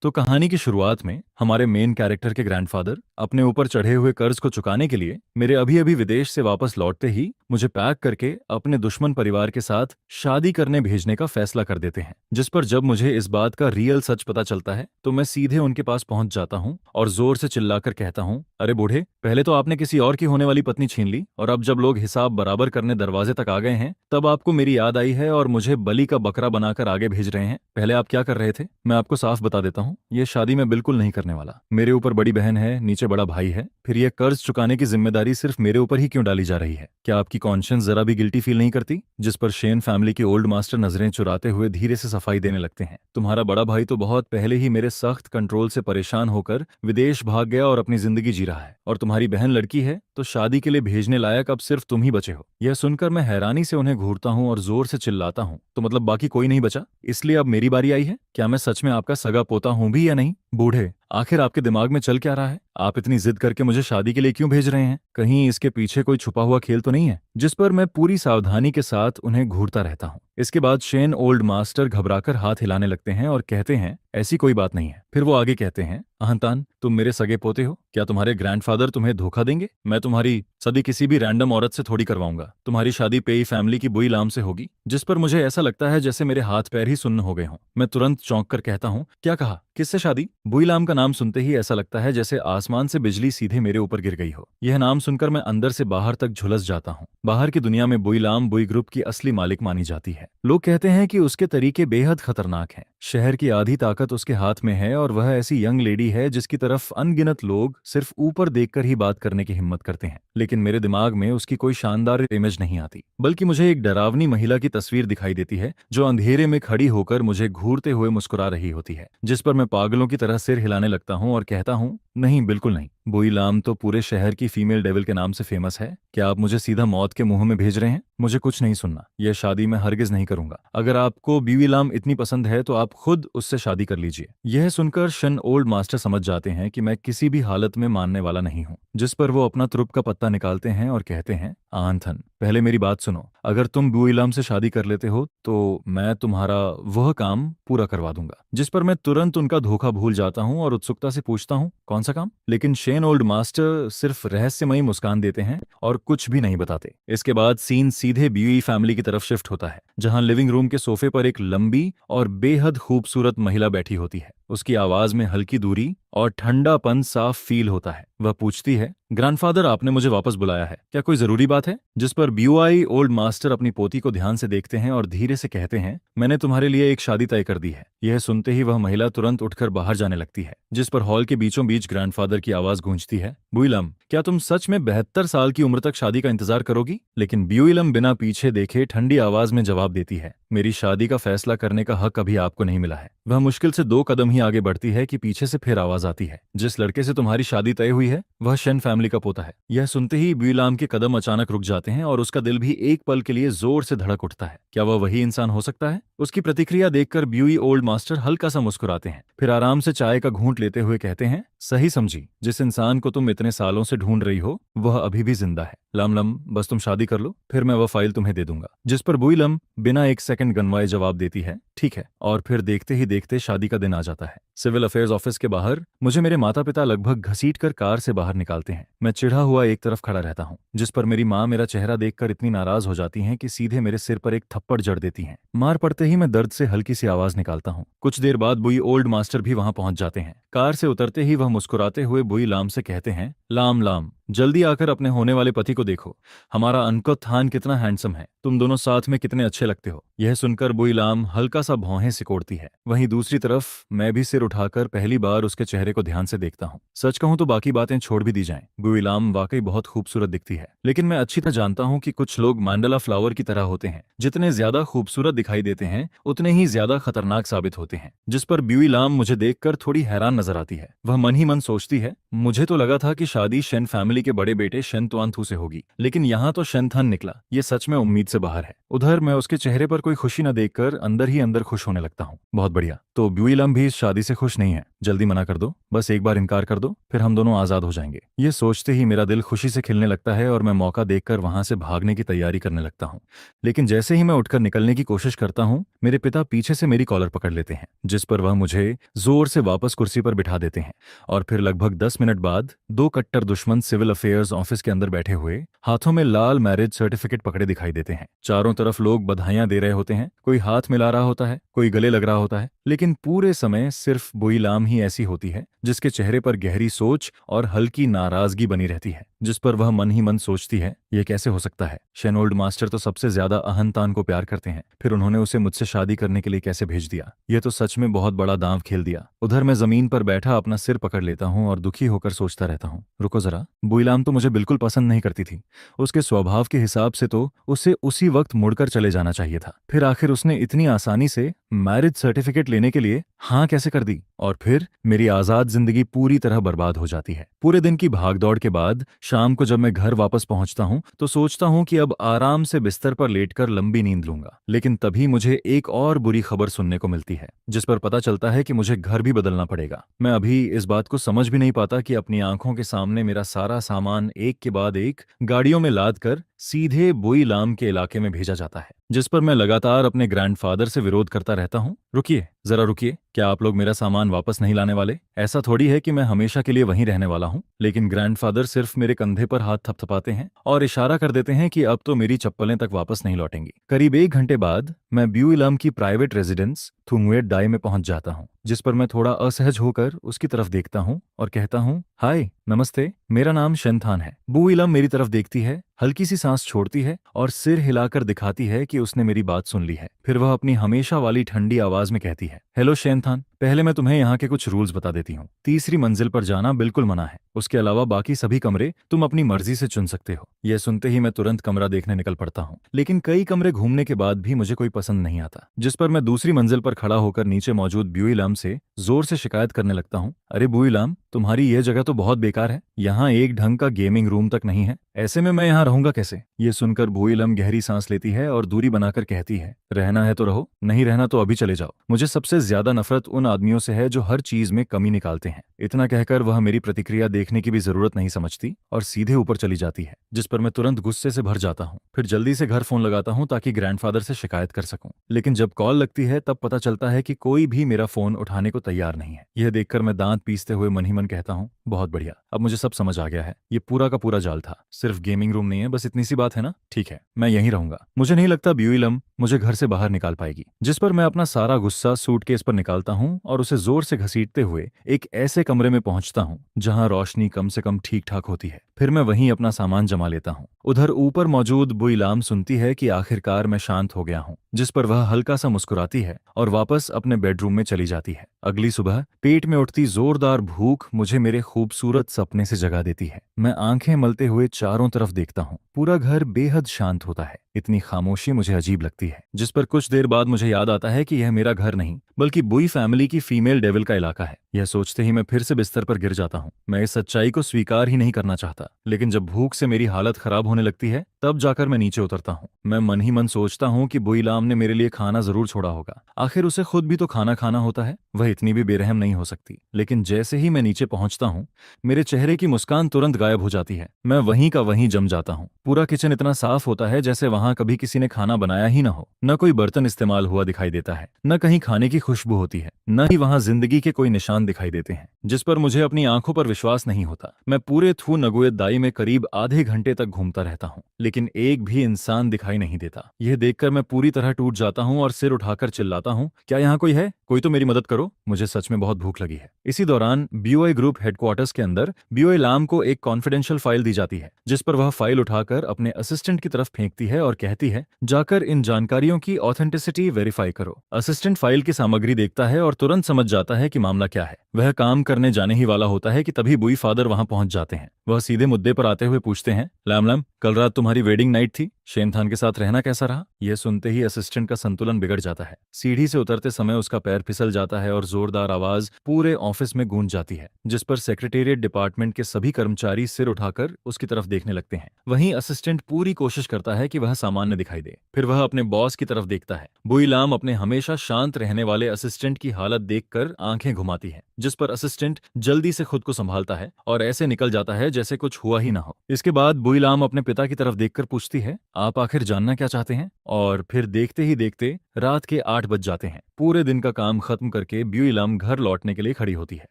तो कहानी की शुरुआत में हमारे मेन कैरेक्टर के ग्रैंडफादर अपने ऊपर चढ़े हुए कर्ज को चुकाने के लिए मेरे अभी अभी विदेश से वापस लौटते ही मुझे पैक करके अपने दुश्मन परिवार के साथ शादी करने भेजने का फैसला कर देते हैं। जिस पर जब मुझे इस बात का रियल सच पता चलता है तो मैं सीधे उनके पास पहुंच जाता हूं और जोर से चिल्लाकर कहता हूं, अरे बूढ़े, पहले तो आपने किसी और की होने वाली पत्नी छीन ली और अब जब लोग हिसाब बराबर करने दरवाजे तक आ गए हैं तब आपको मेरी याद आई है और मुझे बलि का बकरा बनाकर आगे भेज रहे हैं। पहले आप क्या कर रहे थे? मैं आपको साफ बता देता हूँ, ये शादी मैं बिल्कुल नहीं करने वाला। मेरे ऊपर बड़ी बहन है, नीचे बड़ा भाई है, फिर ये कर्ज चुकाने की जिम्मेदारी सिर्फ मेरे ऊपर ही क्यों डाली जा रही है? क्या आपकी कॉन्शियंस जरा भी गिल्टी फील नहीं करती? जिस पर शेन फैमिली के ओल्ड मास्टर नजरें चुराते हुए धीरे से सफाई देने लगते हैं। तुम्हारा बड़ा भाई तो बहुत पहले ही मेरे सख्त कंट्रोल से परेशान होकर विदेश भाग गया और अपनी जिंदगी जी रहा है, और तुम्हारी बहन लड़की है तो शादी के लिए भेजने लायक अब सिर्फ तुम ही बचे हो। यह सुनकर मैं हैरानी से उन्हें घूरता हूँ और जोर से चिल्लाता हूँ, तो मतलब बाकी कोई नहीं बचा, इसलिए अब मेरी बारी आई है? क्या मैं सच में आपका सगा पोता हूं भी या नहीं? बूढ़े, आखिर आपके दिमाग में चल क्या रहा है? आप इतनी जिद करके मुझे शादी के लिए क्यों भेज रहे हैं? कहीं इसके पीछे कोई छुपा हुआ खेल तो नहीं है? जिस पर मैं पूरी सावधानी के साथ उन्हें घूरता रहता हूँ। इसके बाद शेन ओल्ड मास्टर घबराकर हाथ हिलाने लगते हैं और कहते हैं, ऐसी कोई बात नहीं है। फिर वो आगे कहते हैं, अहंतान, तुम मेरे सगे पोते हो, क्या तुम्हारे ग्रैंडफादर तुम्हें धोखा देंगे? मैं तुम्हारी शादी किसी भी रैंडम औरत से थोड़ी करवाऊंगा। तुम्हारी शादी पेई फैमिली की बुई लाम से होगी। जिस पर मुझे ऐसा लगता है जैसे मेरे हाथ पैर ही सुन्न हो गए हों। मैं तुरंत चौंक कर कहता हूँ, क्या कहा? किससे शादी? बुई लाम का नाम सुनते ही ऐसा लगता है जैसे आसमान से बिजली सीधे मेरे ऊपर गिर गई हो। यह नाम सुनकर मैं अंदर से बाहर तक झुलस जाता हूँ। बाहर की दुनिया में बुई लाम बुई ग्रुप की असली मालिक मानी जाती है। लोग कहते हैं कि उसके तरीके बेहद खतरनाक हैं। शहर की आधी ताकत उसके हाथ में है और वह ऐसी यंग लेडी है जिसकी तरफ अनगिनत लोग सिर्फ ऊपर देखकर ही बात करने की हिम्मत करते हैं। लेकिन मेरे दिमाग में उसकी कोई शानदार इमेज नहीं आती, बल्कि मुझे एक डरावनी महिला की तस्वीर दिखाई देती है जो अंधेरे में खड़ी होकर मुझे घूरते हुए मुस्कुरा रही होती है। जिस पर मैं पागलों की तरह सिर हिलाने लगता हूँ और कहता हूँ, नहीं, बिल्कुल नहीं। बुई लाम तो पूरे शहर की फीमेल डेविल के नाम से फेमस है। क्या आप मुझे सीधा मौत के मुंह में भेज रहे हैं? मुझे कुछ नहीं सुनना। यह शादी मैं हरगिज नहीं करूंगा। अगर आपको बीवी लाम इतनी पसंद है तो आप खुद उससे शादी कर लीजिए। यह सुनकर शन ओल्ड मास्टर समझ जाते हैं कि मैं किसी भी हालत में मानने वाला नहीं हूँ। जिस पर वो अपना तुरुप का पत्ता निकालते हैं और कहते हैं, आंथन, पहले मेरी बात सुनो। अगर तुम बुई लाम से शादी कर लेते हो तो मैं तुम्हारा वह काम पूरा करवा दूंगा। जिस पर मैं तुरंत उनका धोखा भूल जाता हूँ और उत्सुकता से पूछता हूँ, कौन सा काम? लेकिन शेन ओल्ड मास्टर सिर्फ रहस्यमयी मुस्कान देते हैं और कुछ भी नहीं बताते। इसके बाद सीन सीधे बीवी फैमिली की तरफ शिफ्ट होता है, जहां लिविंग रूम के सोफे पर एक लंबी और बेहद खूबसूरत महिला बैठी होती है। उसकी आवाज में हल्की दूरी और ठंडापन साफ फील होता है। वह पूछती है, ग्रैंडफादर, आपने मुझे वापस बुलाया है, क्या कोई जरूरी बात है? जिस पर बीओआई ओल्ड मास्टर अपनी पोती को ध्यान से देखते हैं और धीरे से कहते हैं, मैंने तुम्हारे लिए एक शादी तय कर दी है। यह सुनते ही वह महिला तुरंत उठकर बाहर जाने लगती है। जिस पर हॉल के बीचों बीच ग्रैंडफादर की आवाज गूंजती है, बुईलम, क्या तुम सच में 72 साल की उम्र तक शादी का इंतजार करोगी? लेकिन ब्यूइलम बिना पीछे देखे ठंडी आवाज में जवाब देती है, मेरी शादी का फैसला करने का हक अभी आपको नहीं मिला है। वह मुश्किल से 2 कदम ही आगे बढ़ती है कि पीछे से फिर आवाज आती है, जिस लड़के से तुम्हारी शादी तय हुई है वह शन फैमिली का पोता है। यह सुनते ही ब्यूइलम के कदम अचानक रुक जाते हैं और उसका दिल भी एक पल के लिए जोर से धड़क उठता है। क्या वह वही इंसान हो सकता है? उसकी प्रतिक्रिया देखकर ब्यूई ओल्ड मास्टर हल्का सा मुस्कुराते हैं, फिर आराम से चाय का घूंट लेते हुए कहते हैं, सही समझी, जिस इंसान को तुम इतने सालों से ढूंढ रही हो वह अभी भी जिंदा है। लम, बस तुम शादी कर लो, फिर मैं वह फाइल तुम्हें दे दूंगा। जिस पर बुईलम बिना एक सेकंड गनवाए जवाब देती है, ठीक है। और फिर देखते ही देखते शादी का दिन आ जाता है। सिविल अफेयर्स ऑफिस के बाहर मुझे मेरे माता पिता लगभग घसीट कर कार से बाहर निकालते हैं। मैं चिढ़ा हुआ एक तरफ खड़ा रहता हूँ, जिस पर मेरी माँ मेरा चेहरा देखकर इतनी नाराज हो जाती हैं कि सीधे मेरे सिर पर एक थप्पड़ जड़ देती हैं। मार पड़ते ही मैं दर्द से हल्की सी आवाज निकालता हूँ। कुछ देर बाद बुई ओल्ड मास्टर भी वहां पहुंच जाते हैं। कार से उतरते ही वह मुस्कुराते हुए बुई लाम से कहते हैं, लाम, जल्दी आकर अपने होने वाले पति को देखो। हमारा अनकत थान कितना हैंडसम है, तुम दोनों साथ में कितने अच्छे लगते हो। यह सुनकर बुई लाम हल्का सा भौहें सिकोड़ती है। वहीं दूसरी तरफ मैं भी सिर उठाकर पहली बार उसके चेहरे को ध्यान से देखता हूँ। सच कहूँ तो बाकी बातें छोड़ भी दी जाएं, बुई लाम वाकई बहुत खूबसूरत दिखती है, लेकिन मैं अच्छी तरह जानता हूँ कि कुछ लोग मैंडला फ्लावर की तरह होते हैं, जितने ज्यादा खूबसूरत दिखाई देते हैं उतने ही ज्यादा खतरनाक साबित होते हैं। जिस पर ब्यूई लाम मुझे देखकर थोड़ी हैरान नजर आती है। वह मन ही मन सोचती है, मुझे तो लगा था कि शादी शेन फैमिली के बड़े बेटे शन तुआनथू से होगी, लेकिन यहाँ तो शन थन निकला। ये सच में उम्मीद से बाहर है। उधर मैं उसके चेहरे पर कोई खुशी न देखकर अंदर ही अंदर खुश होने लगता हूँ। बहुत बढ़िया, तो ब्यूई लाम भी इस शादी से खुश नहीं है। जल्दी मना कर दो, बस एक बार इनकार कर दो, फिर हम दोनों आजाद हो जाएंगे। ये सोचते ही मेरा दिल खुशी से खिलने लगता है और मैं मौका देखकर वहां से भागने की तैयारी करने लगता हूँ। लेकिन जैसे ही मैं उठकर निकलने की कोशिश करता हूँ, मेरे पिता पीछे से मेरी कॉलर पकड़ लेते हैं, जिस पर वह मुझे जोर से वापस कुर्सी पर बिठा देते हैं। और फिर लगभग 10 मिनट बाद दो कट्टर दुश्मन सिविल अफेयर्स ऑफिस के अंदर बैठे हुए हाथों में लाल मैरिज सर्टिफिकेट पकड़े दिखाई देते हैं। चारों तरफ लोग बधाइयां दे रहे होते हैं, कोई हाथ मिला रहा होता है, कोई गले लग रहा होता है, लेकिन पूरे समय सिर्फ बुईलाम ही ऐसी होती है जिसके चेहरे पर गहरी सोच और हल्की नाराजगी बनी रहती है, जिस पर वह मन ही मन सोचती है, यह कैसे हो सकता है? शेनोल्ड मास्टर तो सबसे ज्यादा अहंतान को प्यार करते हैं, फिर उन्होंने उसे मुझसे शादी करने के लिए कैसे भेज दिया? यह तो सच में बहुत बड़ा दांव खेल दिया। उधर मैं जमीन पर बैठा अपना सिर पकड़ लेता हूँ और दुखी होकर सोचता रहता हूँ, रुको जरा, बुईलाम तो मुझे बिल्कुल पसंद नहीं करती थी। उसके स्वभाव के हिसाब से तो उसे उसी वक्त मुड़कर चले जाना चाहिए था। फिर आखिर उसने इतनी आसानी से मैरिज सर्टिफिकेट लेने के लिए हाँ कैसे कर दी? और फिर मेरी आजाद जिंदगी पूरी तरह बर्बाद हो जाती है। पूरे दिन की भागदौड़ के बाद शाम को जब मैं घर वापस पहुंचता हूं तो सोचता हूं कि अब आराम से बिस्तर पर लेटकर लंबी नींद लूंगा। लेकिन तभी मुझे एक और बुरी खबर सुनने को मिलती है, जिस पर पता चलता है कि मुझे घर भी बदलना पड़ेगा। मैं अभी इस बात को समझ भी नहीं पाता कि अपनी आंखों के सामने मेरा सारा सामान एक के बाद एक गाड़ियों में लाद कर सीधे बुईलाम के इलाके में भेजा जाता है, जिस पर मैं लगातार अपने ग्रैंडफादर से विरोध करता रहता हूँ। रुकिए, जरा रुकिए, क्या आप लोग मेरा सामान वापस नहीं लाने वाले? ऐसा थोड़ी है कि मैं हमेशा के लिए वहीं रहने वाला हूँ। लेकिन ग्रैंडफादर सिर्फ मेरे कंधे पर हाथ थपथपाते हैं और इशारा कर देते हैं कि अब तो मेरी चप्पलें तक वापस नहीं लौटेंगी। करीब 1 घंटे बाद मैं बुईलाम की प्राइवेट रेजिडेंस थुंगवेट डाई में पहुंच जाता हूँ, जिस पर मैं थोड़ा असहज होकर उसकी तरफ देखता हूँ और कहता हूँ, हाय, नमस्ते, मेरा नाम शेनथान है। बुईलाम मेरी तरफ देखती है, हल्की सी सांस छोड़ती है और सिर हिलाकर दिखाती है कि उसने मेरी बात सुन ली है। फिर वह अपनी हमेशा वाली ठंडी आवाज में कहती है, हेलो शेनथान, पहले मैं तुम्हें यहाँ के कुछ रूल्स बता देती हूँ। तीसरी मंजिल पर जाना बिल्कुल मना है। उसके अलावा बाकी सभी कमरे तुम अपनी मर्जी से चुन सकते हो। यह सुनते ही मैं तुरंत कमरा देखने निकल पड़ता हूँ, लेकिन कई कमरे घूमने के बाद भी मुझे कोई पसंद नहीं आता, जिस पर मैं दूसरी मंजिल पर खड़ा होकर नीचे मौजूद बुईलाम से जोर से शिकायत करने लगता हूँ, अरे बुईलाम, तुम्हारी यह जगह तो बहुत बेकार है। यहाँ एक ढंग का गेमिंग रूम तक नहीं है, ऐसे में मैं यहाँ रहूंगा कैसे? ये सुनकर बुईलाम गहरी सांस लेती है और दूरी बनाकर कहती है, रहना है तो रहो, नहीं रहना तो अभी चले जाओ। मुझे सबसे ज्यादा नफरत उन आदमियों से है जो हर चीज में कमी निकालते हैं। इतना कहकर वह मेरी प्रतिक्रिया देखने की भी जरूरत नहीं समझती और सीधे ऊपर चली जाती है, जिस पर मैं तुरंत गुस्से से भर जाता हूँ। फिर जल्दी से घर फोन लगाता हूँ ताकि ग्रैंडफादर से शिकायत कर सकूं। लेकिन जब कॉल लगती है तब पता चलता है कि कोई भी मेरा फोन उठाने को तैयार नहीं है। यह देखकर मैं दांत पीसते हुए मन ही मन कहता हूँ, बहुत बढ़िया, अब मुझे सब समझ आ गया है। ये पूरा का पूरा जाल था, सिर्फ गेमिंग रूम नहीं है, बस इतनी सी बात है ना? ठीक है, मैं यहीं रहूंगा। मुझे नहीं लगता बुईलाम मुझे घर से बाहर निकाल पाएगी। जिस पर मैं अपना सारा गुस्सा सूटकेस पर निकालता हूँ और उसे जोर से घसीटते हुए एक ऐसे कमरे में पहुंचता हूँ जहां रोशनी कम से कम ठीक ठाक होती है। फिर मैं वहीं अपना सामान जमा लेता हूँ। उधर ऊपर मौजूद बुईलाम सुनती है कि आखिरकार मैं शांत हो गया हूँ, जिस पर वह हल्का सा मुस्कुराती है और वापस अपने बेडरूम में चली जाती है। अगली सुबह पेट में उठती जोरदार भूख मुझे मेरे खूबसूरत सपने से जगा देती है। मैं आंखें मलते हुए चारों तरफ देखता हूँ। पूरा घर बेहद शांत होता है। इतनी खामोशी मुझे अजीब लगती है, जिस पर कुछ देर बाद मुझे याद आता है कि यह मेरा घर नहीं बल्कि बुई फैमिली की फीमेल डेविल का इलाका है। यह सोचते ही मैं फिर से बिस्तर पर गिर जाता हूँ। मैं इस सच्चाई को स्वीकार ही नहीं करना चाहता, लेकिन जब भूख से मेरी हालत खराब होने लगती है तब जाकर मैं नीचे उतरता हूँ। मैं मन ही मन सोचता हूँ कि बुईलाम ने मेरे लिए खाना जरूर छोड़ा होगा, आखिर उसे खुद भी तो खाना खाना होता है, वह इतनी भी बेरहम नहीं हो सकती। लेकिन जैसे ही मैं नीचे पहुंचता हूँ मेरे चेहरे की मुस्कान तुरंत गायब हो जाती है। मैं वहीं का वहीं जम जाता हूँ। पूरा किचन इतना साफ होता है जैसे वहां कभी किसी ने खाना बनाया ही ना हो। न कोई बर्तन इस्तेमाल हुआ दिखाई देता है, न कहीं खाने की खुशबू होती है, न ही वहां जिंदगी के कोई निशान दिखाई देते हैं, जिस पर मुझे अपनी आंखों पर विश्वास नहीं होता। मैं पूरे थू नगोयत दाई में करीब आधे घंटे तक घूमता रहता हूँ, लेकिन एक भी इंसान दिखाई नहीं देता। यह देखकर मैं पूरी तरह टूट जाता हूँ और सिर उठाकर चिल्लाता हूँ, क्या यहाँ कोई है? कोई तो मेरी मदद करो, मुझे सच में बहुत भूख लगी है। इसी दौरान बीओए ग्रुप हेडक्वार्टर्स के अंदर बुईलाम को एक कॉन्फिडेंशियल फाइल दी जाती है, जिस पर वह फाइल उठाकर अपने असिस्टेंट की तरफ फेंकती है और कहती है, जाकर इन जानकारियों की ऑथेंटिसिटी वेरीफाई करो। असिस्टेंट फाइल की सामग्री देखता है और तुरंत समझ जाता है कि मामला क्या है। वह काम करने जाने ही वाला होता है कि तभी बुई फादर वहां पहुंच जाते हैं। वह सीधे मुद्दे पर आते हुए पूछते हैं, लैम लैम, कल रात तुम्हारी वेडिंग नाइट थी, शेनथान के साथ रहना कैसा रहा? यह सुनते ही असिस्टेंट का संतुलन बिगड़ जाता है। सीढ़ी से उतरते समय उसका पैर फिसल जाता है और जोरदार आवाज पूरे ऑफिस में गूंज जाती है, जिस पर सेक्रेटेरिएट डिपार्टमेंट के सभी कर्मचारी सिर उठाकर उसकी तरफ देखने लगते हैं। वहीं असिस्टेंट पूरी कोशिश करता है कि वह सामान्य दिखाई दे। फिर वह अपने बॉस की तरफ देखता है। बुई लाम अपने हमेशा शांत रहने वाले असिस्टेंट की हालत देखकर आंखें घुमाती है, जिस पर असिस्टेंट जल्दी से खुद को संभालता है और ऐसे निकल जाता है जैसे कुछ हुआ ही ना हो। इसके बाद बुई लाम अपने पिता की तरफ देखकर पूछती है, आप आखिर जानना क्या चाहते हैं? और फिर देखते ही देखते रात के 8 बज जाते हैं। पूरे दिन का काम खत्म करके ब्यूई लाम घर लौटने के लिए खड़ी होती है,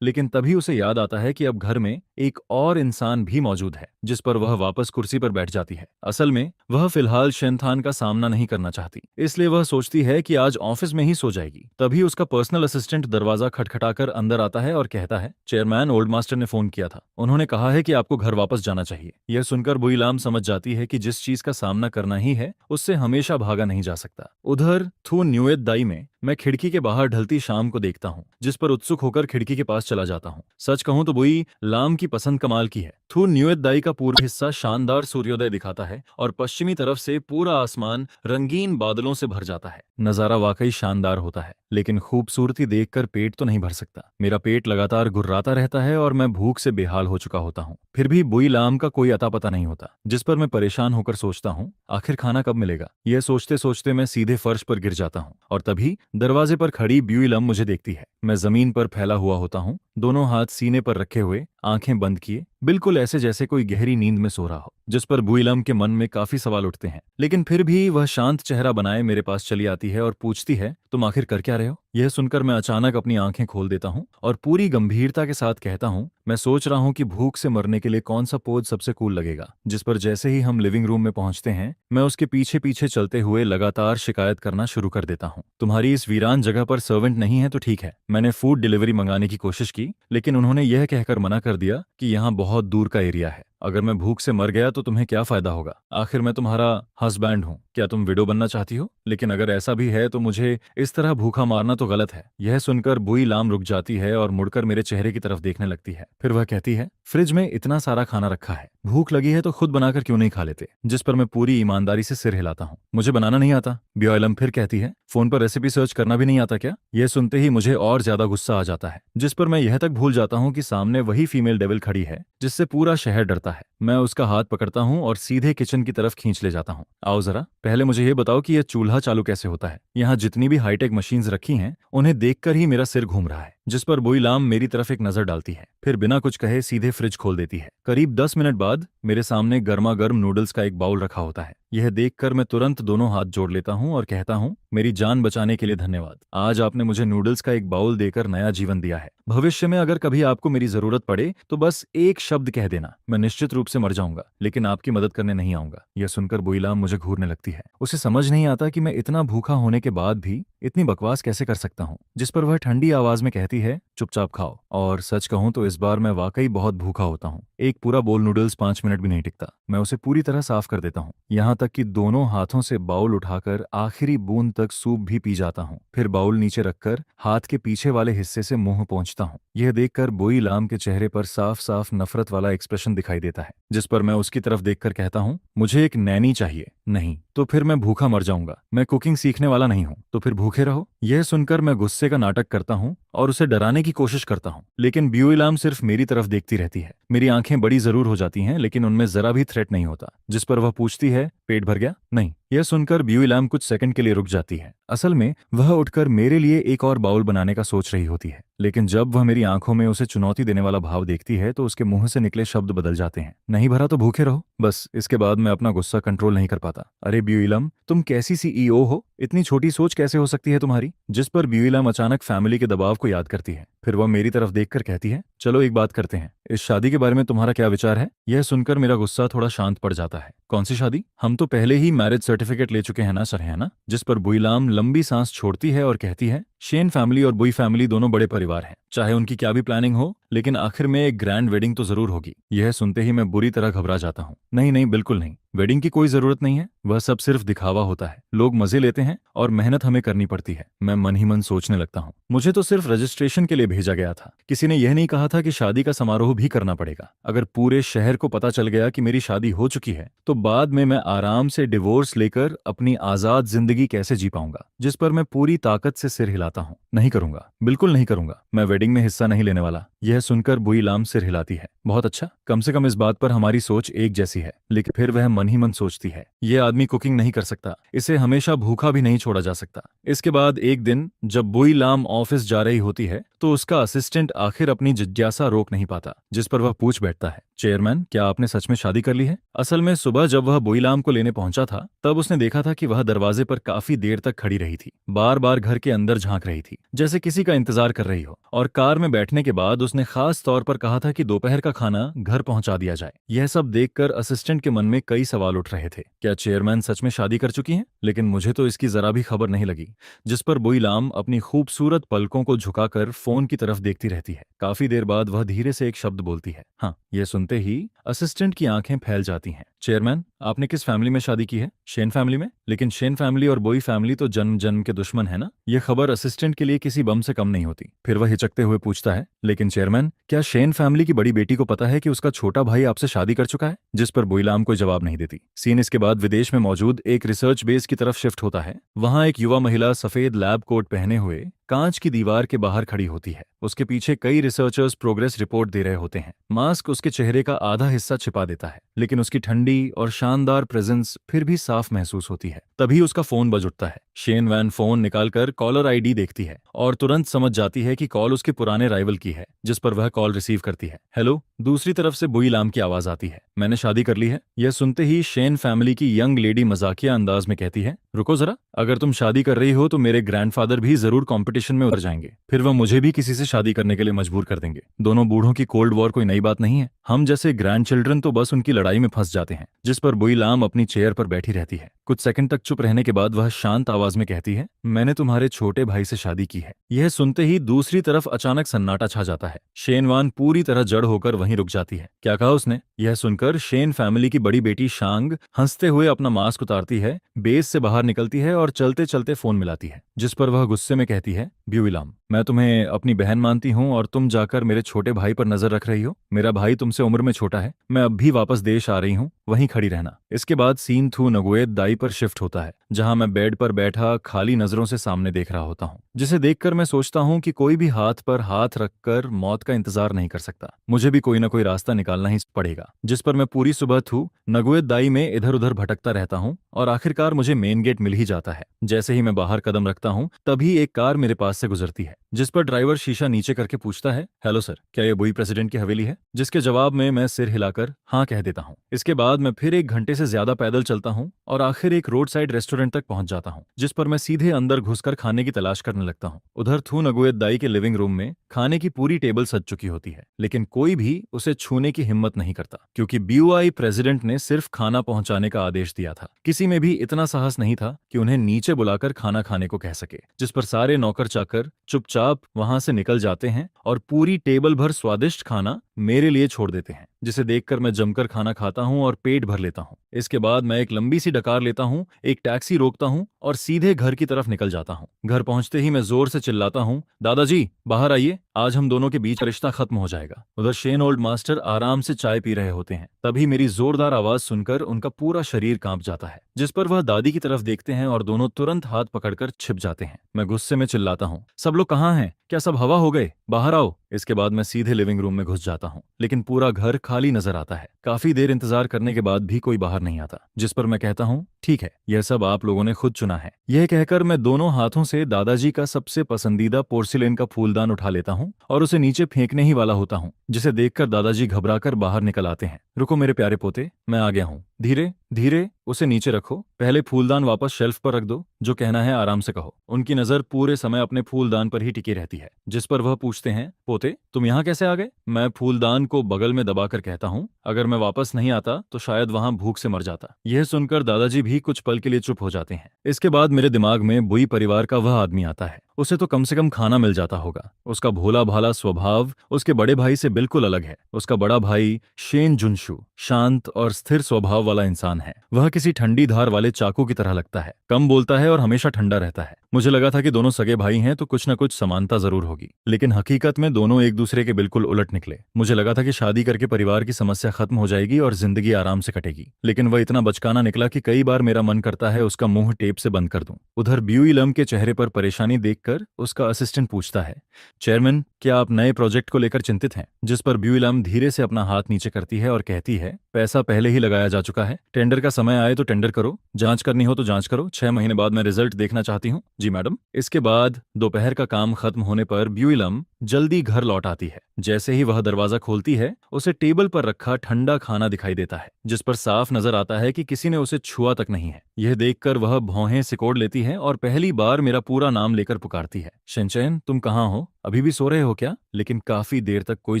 लेकिन तभी उसे याद आता है कि अब घर में एक और इंसान भी मौजूद है, जिस पर वह वापस कुर्सी पर बैठ जाती है। असल में वह फिलहाल शेनथान का सामना नहीं करना चाहती, इसलिए वह सोचती है कि आज ऑफिस में ही सो जाएगी। तभी उसका पर्सनल असिस्टेंट दरवाजा खटखटाकर अंदर आता है और कहता है, चेयरमैन ओल्ड मास्टर ने फोन किया था, उन्होंने कहा है कि आपको घर वापस जाना चाहिए। यह सुनकर बुई लाम समझ जाती है कि जिस चीज का सामना करना ही है उससे हमेशा भागा नहीं जा सकता। उधर थू न्यूएत दाई में मैं खिड़की के बाहर ढलती शाम को देखता हूँ, जिस पर उत्सुक होकर खिड़की के पास चला जाता हूँ। सच कहूँ तो बुई लाम की पसंद कमाल की है। थू न्यूएत दाई का पूर्व हिस्सा शानदार सूर्योदय दिखाता है और पश्चिमी तरफ से पूरा आसमान रंगीन बादलों से भर जाता है। नजारा वाकई शानदार होता है, लेकिन खूबसूरती देखकर पेट तो नहीं भर सकता। मेरा पेट लगातार गुर्राता रहता है और मैं भूख से बेहाल हो चुका होता हूँ। फिर भी बुई लाम का कोई अता पता नहीं होता, जिस पर मैं परेशान होकर सोचता हूँ, आखिर खाना कब मिलेगा? यह सोचते सोचते मैं सीधे फर्श पर गिर जाता हूँ और तभी दरवाजे पर खड़ी ब्यूई लम मुझे देखती है। मैं जमीन पर फैला हुआ होता हूँ, दोनों हाथ सीने पर रखे हुए, आंखें बंद किए, बिल्कुल ऐसे जैसे कोई गहरी नींद में सो रहा हो, जिस पर बुई लम के मन में काफी सवाल उठते हैं। लेकिन फिर भी वह शांत चेहरा बनाए मेरे पास चली आती है और पूछती है, तुम आखिर कर क्या रहे हो? यह सुनकर मैं अचानक अपनी आंखें खोल देता हूँ और पूरी गंभीरता के साथ कहता हूँ, मैं सोच रहा हूँ कि भूख से मरने के लिए कौन सा पोज सबसे कूल लगेगा। जिस पर जैसे ही हम लिविंग रूम में पहुंचते हैं, मैं उसके पीछे पीछे चलते हुए लगातार शिकायत करना शुरू कर देता हूँ, तुम्हारी इस वीरान जगह पर सर्वेंट नहीं है तो ठीक है। मैंने फूड डिलीवरी मंगाने की कोशिश की, लेकिन उन्होंने यह कहकर मना कर दिया कि यहाँ बहुत दूर का एरिया है। अगर मैं भूख से मर गया तो तुम्हें क्या फायदा होगा? आखिर मैं तुम्हारा हस्बैंड हूँ, क्या तुम विडो बनना चाहती हो? लेकिन अगर ऐसा भी है तो मुझे इस तरह भूखा मारना तो गलत है। यह सुनकर बुई लाम रुक जाती है और मुड़कर मेरे चेहरे की तरफ देखने लगती है। फिर वह कहती है, फ्रिज में इतना सारा खाना रखा है, भूख लगी है तो खुद बनाकर क्यों नहीं खा लेते? जिस पर मैं पूरी ईमानदारी से सिर हिलाता हूँ, मुझे बनाना नहीं आता। ब्योइलम फिर कहती है, फोन पर रेसिपी सर्च करना भी नहीं आता क्या? यह सुनते ही मुझे और ज्यादा गुस्सा आ जाता है, जिस पर मैं यह तक भूल जाता हूँ कि सामने वही फीमेल डेविल खड़ी है जिससे पूरा शहर डरता है। मैं उसका हाथ पकड़ता हूँ और सीधे किचन की तरफ खींच ले जाता हूँ। आओ जरा, पहले मुझे ये बताओ कि यह चूल्हा चालू कैसे होता है? यहाँ जितनी भी हाईटेक मशीन्स रखी हैं, उन्हें देखकर ही मेरा सिर घूम रहा है। जिस पर बुई लाम मेरी तरफ एक नजर डालती है, फिर बिना कुछ कहे सीधे फ्रिज खोल देती है। करीब 10 मिनट बाद मेरे सामने गर्मा गर्म नूडल्स का एक बाउल रखा होता है। यह देखकर मैं तुरंत दोनों हाथ जोड़ लेता हूँ और कहता हूँ, मेरी जान बचाने के लिए धन्यवाद। आज आपने मुझे नूडल्स का एक बाउल देकर नया जीवन दिया है। भविष्य में अगर कभी आपको मेरी जरूरत पड़े तो बस एक शब्द कह देना, मैं निश्चित रूप से मर जाऊंगा, लेकिन आपकी मदद करने नहीं आऊंगा। यह सुनकर बुई लाम मुझे घूरने लगती है। उसे समझ नहीं आता कि मैं इतना भूखा होने के बाद भी इतनी बकवास कैसे कर सकता हूँ। जिस पर वह ठंडी आवाज में कहती है, चुपचाप खाओ। और सच कहूं तो इस बार मैं वाकई बहुत भूखा होता हूँ। एक पूरा बोल नूडल्स 5 मिनट भी नहीं टिकता। मैं उसे पूरी तरह साफ कर देता हूँ, यहाँ तक कि दोनों हाथों से बाउल उठाकर आखिरी बूंद तक सूप भी पी जाता हूँ। फिर बाउल नीचे रखकर हाथ के पीछे वाले हिस्से से मुंह पहुंचता हूँ। यह देखकर बुई लाम के चेहरे पर साफ साफ नफरत वाला एक्सप्रेशन दिखाई देता है, जिस पर मैं उसकी तरफ देखकर कहता हूँ, मुझे एक नैनी चाहिए। नहीं तो फिर मैं भूखा मर जाऊंगा। मैं कुकिंग सीखने वाला नहीं हूँ, तो फिर भूखे रहो। यह सुनकर मैं गुस्से का नाटक करता हूँ और उसे डराने की कोशिश करता हूँ, लेकिन ब्यूई लाम सिर्फ मेरी तरफ देखती रहती है। मेरी आंखें बड़ी जरूर हो जाती हैं, लेकिन उनमें जरा भी थ्रेट नहीं होता। जिस पर वह पूछती है, पेट भर गया? नहीं। यह सुनकर ब्यूई लाम कुछ सेकंड के लिए रुक जाती है। असल में वह उठकर मेरे लिए एक और बाउल बनाने का सोच रही होती है, लेकिन जब वह मेरी आंखों में उसे चुनौती देने वाला भाव देखती है तो उसके मुंह से निकले शब्द बदल जाते हैं। नहीं भरा तो भूखे रहो। बस इसके बाद मैं अपना गुस्सा कंट्रोल नहीं कर पाता। अरे ब्यूई लाम, तुम कैसी सीईओ हो? इतनी छोटी सोच कैसे हो सकती है तुम्हारी? जिस पर ब्यूई लाम अचानक फैमिली के दबाव को याद करती है। फिर वह मेरी तरफ देखकर कहती है, चलो एक बात करते हैं, इस शादी के बारे में तुम्हारा क्या विचार है? यह सुनकर मेरा गुस्सा थोड़ा शांत पड़ जाता है। कौन सी शादी? हम तो पहले ही मैरिज सर्टिफिकेट ले चुके हैं ना सर, है ना? जिस पर बुई लाम लंबी सांस छोड़ती है और कहती है, शेन फैमिली और बुई फैमिली दोनों बड़े परिवार हैं, चाहे उनकी क्या भी प्लानिंग हो, लेकिन आखिर में एक ग्रैंड वेडिंग तो जरूर होगी। यह सुनते ही मैं बुरी तरह घबरा जाता हूँ। नहीं नहीं, बिल्कुल नहीं, वेडिंग की कोई जरूरत नहीं है, वह सब सिर्फ दिखावा होता है। लोग मजे लेते हैं और मेहनत हमें करनी पड़ती है। मैं मन ही मन सोचने लगता हूँ, मुझे तो सिर्फ रजिस्ट्रेशन के लिए भेजा गया था। किसी ने यह नहीं कहा था कि शादी का समारोह भी करना पड़ेगा। अगर पूरे शहर को पता चल गया कि मेरी शादी हो चुकी है, तो बाद में मैं आराम से डिवोर्स लेकर अपनी आजाद जिंदगी कैसे जी पाऊंगा, जिस पर मैं पूरी ताकत से सिर हिलाता हूँ। नहीं करूंगा, बिल्कुल नहीं करूंगा, मैं वेडिंग में हिस्सा नहीं लेने वाला। यह सुनकर बुई लाम सिर हिलाती है। बहुत अच्छा, कम से कम इस बात पर हमारी सोच एक जैसी है। लेकिन फिर वह मन ही मन सोचती है, यह आदमी कुकिंग नहीं कर सकता, इसे हमेशा भूखा भी नहीं छोड़ा जा सकता। इसके बाद एक दिन जब बुई लाम ऑफिस जा रही होती है, तो उसका असिस्टेंट आखिर अपनी जिज्ञासा रोक नहीं पाता, जिस पर वह पूछ बैठता है, चेयरमैन, क्या आपने सच में शादी कर ली है? असल में सुबह जब वह बुईलाम को लेने पहुंचा था, तब उसने देखा था कि वह दरवाजे पर काफी देर तक खड़ी रही थी, बार बार घर के अंदर झांक रही थी, जैसे किसी का इंतजार कर रही हो। और कार में बैठने के बाद उसने खास तौर पर कहा था कि दोपहर का खाना घर पहुंचा दिया जाए। यह सब देखकर असिस्टेंट के मन में कई सवाल उठ रहे थे। क्या चेयरमैन सच में शादी कर चुकी हैं? लेकिन मुझे तो इसकी जरा भी खबर नहीं लगी। जिस पर बुईलाम अपनी खूबसूरत पलकों को झुकाकर फोन की तरफ देखती रहती है। काफी देर बाद वह धीरे से एक शब्द बोलती है, हाँ। यह सुनते ही असिस्टेंट की आंखें फैल जाती हैं। चेयरमैन, आपने किस फैमिली में शादी की है? शेन फैमिली में? लेकिन शेन फैमिली और बोई फैमिली तो जन्म जन्म के दुश्मन है ना? यह खबर असिस्टेंट के लिए किसी बम से कम नहीं होती। फिर वह हिचकते हुए पूछता है, लेकिन चेयरमैन, क्या शेन फैमिली की बड़ी बेटी को पता है कि उसका छोटा भाई आपसे शादी कर चुका है? जिस पर बुईलाम कोई जवाब नहीं देती। सीन इसके बाद विदेश में मौजूद एक रिसर्च बेस की तरफ शिफ्ट होता है। वहां एक युवा महिला सफेद लैब कोट पहने हुए कांच की दीवार के बाहर खड़ी होती है। उसके पीछे कई रिसर्चर्स प्रोग्रेस रिपोर्ट दे रहे होते हैं। मास्क उसके चेहरे का आधा हिस्सा छिपा देता है, लेकिन उसकी ठंडी और शानदार प्रेजेंस फिर भी साफ महसूस होती है। तभी उसका फोन बज उठता है। शेन वैन फोन निकालकर कॉलर आईडी देखती है और तुरंत समझ जाती है कि कॉल उसके पुराने राइवल की है, जिस पर वह कॉल रिसीव करती है। हेलो, दूसरी तरफ से बुईलाम की आवाज आती है। मैंने शादी कर ली है। यह सुनते ही शेन फैमिली की यंग लेडी मजाकिया अंदाज में कहती है, रुको जरा, अगर तुम शादी कर रही हो तो मेरे ग्रैंडफादर भी जरूर कंपटीशन में उतर जाएंगे, फिर वह मुझे भी किसी से शादी करने के लिए मजबूर कर देंगे। दोनों बूढ़ों की कोल्ड वॉर कोई नई बात नहीं है। हम जैसे ग्रैंड चिल्ड्रन तो बस उनकी लड़ाई में फंस जाते हैं। जिस पर बुईलाम अपनी चेयर पर बैठी रहती है। कुछ सेकंड तक चुप रहने के बाद वह शांत आवाज में कहती है, मैंने तुम्हारे छोटे भाई से शादी की है। यह सुनते ही दूसरी तरफ अचानक सन्नाटा छा जाता है। शेनवान पूरी तरह जड़ होकर वहीं रुक जाती है। क्या कहा उसने? यह सुनकर शेन फैमिली की बड़ी बेटी शांग हंसते हुए अपना मास्क उतारती है, बेस से बाहर निकलती है और चलते चलते फोन मिलाती है। जिस पर वह गुस्से में कहती है, बुईलाम, मैं तुम्हें अपनी बहन मानती हूँ और तुम जाकर मेरे छोटे भाई पर नजर रख रही हो। मेरा भाई तुमसे उम्र में छोटा है। मैं अब भी वापस देश आ रही हूँ, वहीं खड़ी रहना। इसके बाद सीन थू नगुएत दाई पर शिफ्ट होता है, जहां मैं बेड पर बैठा खाली नजरों से सामने देख रहा होता हूँ, जिसे देखकर मैं सोचता हूँ कि कोई भी हाथ पर हाथ रखकर मौत का इंतजार नहीं कर सकता। मुझे भी कोई ना कोई रास्ता निकालना ही पड़ेगा। जिस पर मैं पूरी सुबह थू नगुएत दाई में इधर उधर भटकता रहता हूँ और आखिरकार मुझे मेन गेट मिल ही जाता है। जैसे ही मैं बाहर कदम रखता हूँ, तभी एक कार मेरे पास से गुजरती है, जिस पर ड्राइवर शीशा नीचे करके पूछता है, हेलो सर, क्या ये बुई प्रेसिडेंट की हवेली है? जिसके जवाब में मैं सिर हिलाकर हाँ कह देता हूँ। इसके बाद मैं फिर 1 घंटे से ज्यादा पैदल चलता हूँ और आखिर एक रोड साइड रेस्टोरेंट तक पहुंच जाता हूँ, जिस पर मैं सीधे अंदर घुसकर खाने की तलाश करने लगता हूँ। उधर थू नगुएत दाई के लिविंग रूम में खाने की पूरी टेबल सज चुकी होती है, लेकिन कोई भी उसे छूने की हिम्मत नहीं करता, क्योंकि बीओआई प्रेसिडेंट ने सिर्फ खाना पहुंचाने का आदेश दिया था। किसी में भी इतना साहस नहीं था कि उन्हें नीचे बुलाकर खाना खाने को कह सके। जिस पर सारे नौकर चाकर चुपचाप वहां से निकल जाते हैं और पूरी टेबल भर स्वादिष्ट खाना मेरे लिए छोड़ देते हैं, जिसे देखकर मैं जमकर खाना खाता हूं और पेट भर लेता हूं। इसके बाद मैं एक लंबी सी डकार लेता हूं, एक टैक्सी रोकता हूं और सीधे घर की तरफ निकल जाता हूं। घर पहुंचते ही मैं जोर से चिल्लाता हूं, दादाजी बाहर आइए, आज हम दोनों के बीच रिश्ता खत्म हो जाएगा। उधर शेन ओल्ड मास्टर आराम से चाय पी रहे होते हैं। तभी मेरी जोरदार आवाज सुनकर उनका पूरा शरीर कांप जाता है, जिस पर वह दादी की तरफ देखते हैं और दोनों तुरंत हाथ पकड़कर छिप जाते हैं। मैं गुस्से में चिल्लाता हूँ, सब लोग कहाँ हैं? क्या सब हवा हो गए? बाहर आओ। इसके बाद मैं सीधे लिविंग रूम में घुस जाता हूँ, लेकिन पूरा घर खाली नजर आता है। काफी देर इंतजार करने के बाद भी कोई बाहर नहीं आता, जिस पर मैं कहता हूँ, ठीक है, यह सब आप लोगों ने खुद चुना है। यह कहकर मैं दोनों हाथों से दादाजी का सबसे पसंदीदा पोर्सिलेन का फूलदान उठा लेता हूँ और उसे नीचे फेंकने ही वाला होता हूँ, जिसे देखकर दादाजी घबराकर बाहर निकल आते हैं। रुको मेरे प्यारे पोते, मैं आ गया हूँ। धीरे धीरे उसे नीचे रखो, पहले फूलदान वापस शेल्फ पर रख दो, जो कहना है आराम से कहो। उनकी नजर पूरे समय अपने फूलदान पर ही टिकी रहती है, जिस पर वह पूछते हैं, पोते तुम यहाँ कैसे आ गए? मैं फूलदान को बगल में दबाकर कहता हूँ, अगर मैं वापस नहीं आता तो शायद वहां भूख से मर जाता। यह सुनकर दादाजी भी ही कुछ पल के लिए चुप हो जाते हैं। इसके बाद मेरे दिमाग में बुई परिवार का वह आदमी आता है। उसे तो कम से कम खाना मिल जाता होगा। उसका भोला भाला स्वभाव उसके बड़े भाई से बिल्कुल अलग है। उसका बड़ा भाई शेन जुनशु शांत और स्थिर स्वभाव वाला इंसान है। वह किसी ठंडी धार वाले चाकू की तरह लगता है, कम बोलता है और हमेशा ठंडा रहता है। मुझे लगा था कि दोनों सगे भाई हैं तो कुछ न कुछ समानता जरूर होगी, लेकिन हकीकत में दोनों एक दूसरे के बिल्कुल उलट निकले। मुझे लगा था कि शादी करके परिवार की समस्या खत्म हो जाएगी और जिंदगी आराम से कटेगी, लेकिन वह इतना बचकाना निकला कि कई बार मेरा मन करता है उसका मुंह टेप से बंद कर दूं। उधर ब्यूई लम के चेहरे पर परेशानी देखकर उसका असिस्टेंट पूछता है, चेयरमैन, क्या आप नए प्रोजेक्ट को लेकर चिंतित हैं? जिस पर ब्यूई लम धीरे से अपना हाथ नीचे करती है और कहती है, पैसा पहले ही लगाया जा चुका है। टेंडर का समय आए तो टेंडर करो, जांच करनी हो तो जांच करो। 6 महीने बाद मैं रिजल्ट देखना चाहती हूँ। जी मैडम। इसके बाद दोपहर का काम खत्म होने पर ब्यूई लम जल्दी घर लौट आती है। जैसे ही वह दरवाजा खोलती है, उसे टेबल पर रखा ठंडा खाना दिखाई देता है, जिस पर साफ नजर आता है कि किसी ने उसे छुआ तक नहीं है। यह देखकर वह भौहें सिकोड़ लेती है और पहली बार मेरा पूरा नाम लेकर पुकारती है, शिनचैन, तुम कहाँ हो? अभी भी सो रहे हो क्या? लेकिन काफी देर तक कोई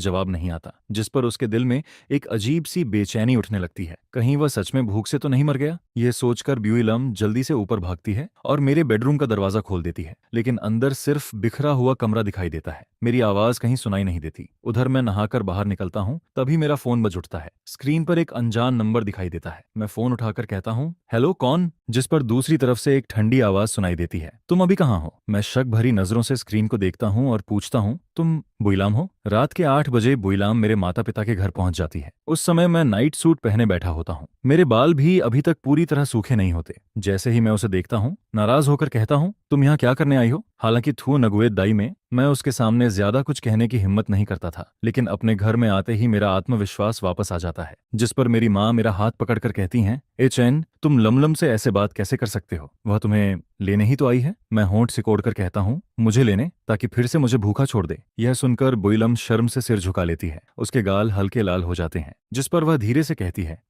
जवाब नहीं आता, जिस पर उसके दिल में एक अजीब सी बेचैनी उठने लगती है। कहीं वह सच में भूख से तो नहीं मर गया? यह सोचकर ब्यूई लम जल्दी से ऊपर भागती है और मेरे बेडरूम का दरवाजा खोल देती है, लेकिन अंदर सिर्फ बिखरा हुआ कमरा दिखाई देता है। मेरी आवाज कहीं सुनाई नहीं देती। उधर मैं नहाकर बाहर निकलता हूँ, तभी मेरा फोन बज उठता है। स्क्रीन पर एक अनजान नंबर दिखाई देता है। मैं फोन उठाकर कहता हूँ, हेलो, कौन? जिस पर दूसरी तरफ से एक ठंडी आवाज सुनाई देती है, तुम अभी कहाँ हो? मैं शक भरी नजरों से स्क्रीन को देखता हूँ और पूछता हूँ, तुम बुईलाम हो? रात के 8 बजे बुईलाम मेरे माता पिता के घर पहुंच जाती है। उस समय मैं नाइट सूट पहने बैठा होता हूँ। मेरे बाल भी अभी तक पूरी तरह सूखे नहीं होते। जैसे ही मैं उसे देखता हूँ, नाराज होकर कहता हूँ, तुम यहाँ क्या करने आई हो? हालांकि थू नगुए दाई में मैं उसके सामने ज्यादा कुछ कहने की हिम्मत नहीं करता था, लेकिन अपने घर में आते ही मेरा आत्मविश्वास वापस आ जाता है। जिस पर मेरी माँ मेरा हाथ पकड़कर कहती हैं, ए चैन, तुम लमलम से ऐसे बात कैसे कर सकते हो? वह तुम्हें लेने ही तो आई है। मैं होंठ सिकोड़कर कहता हूँ, मुझे लेने, ताकि फिर से मुझे भूखा छोड़ दे। यह सुनकर बुईलम शर्म से सिर झुका लेती है। उसके गाल हल्के लाल हो जाते हैं, जिस पर वह धीरे से कहती है,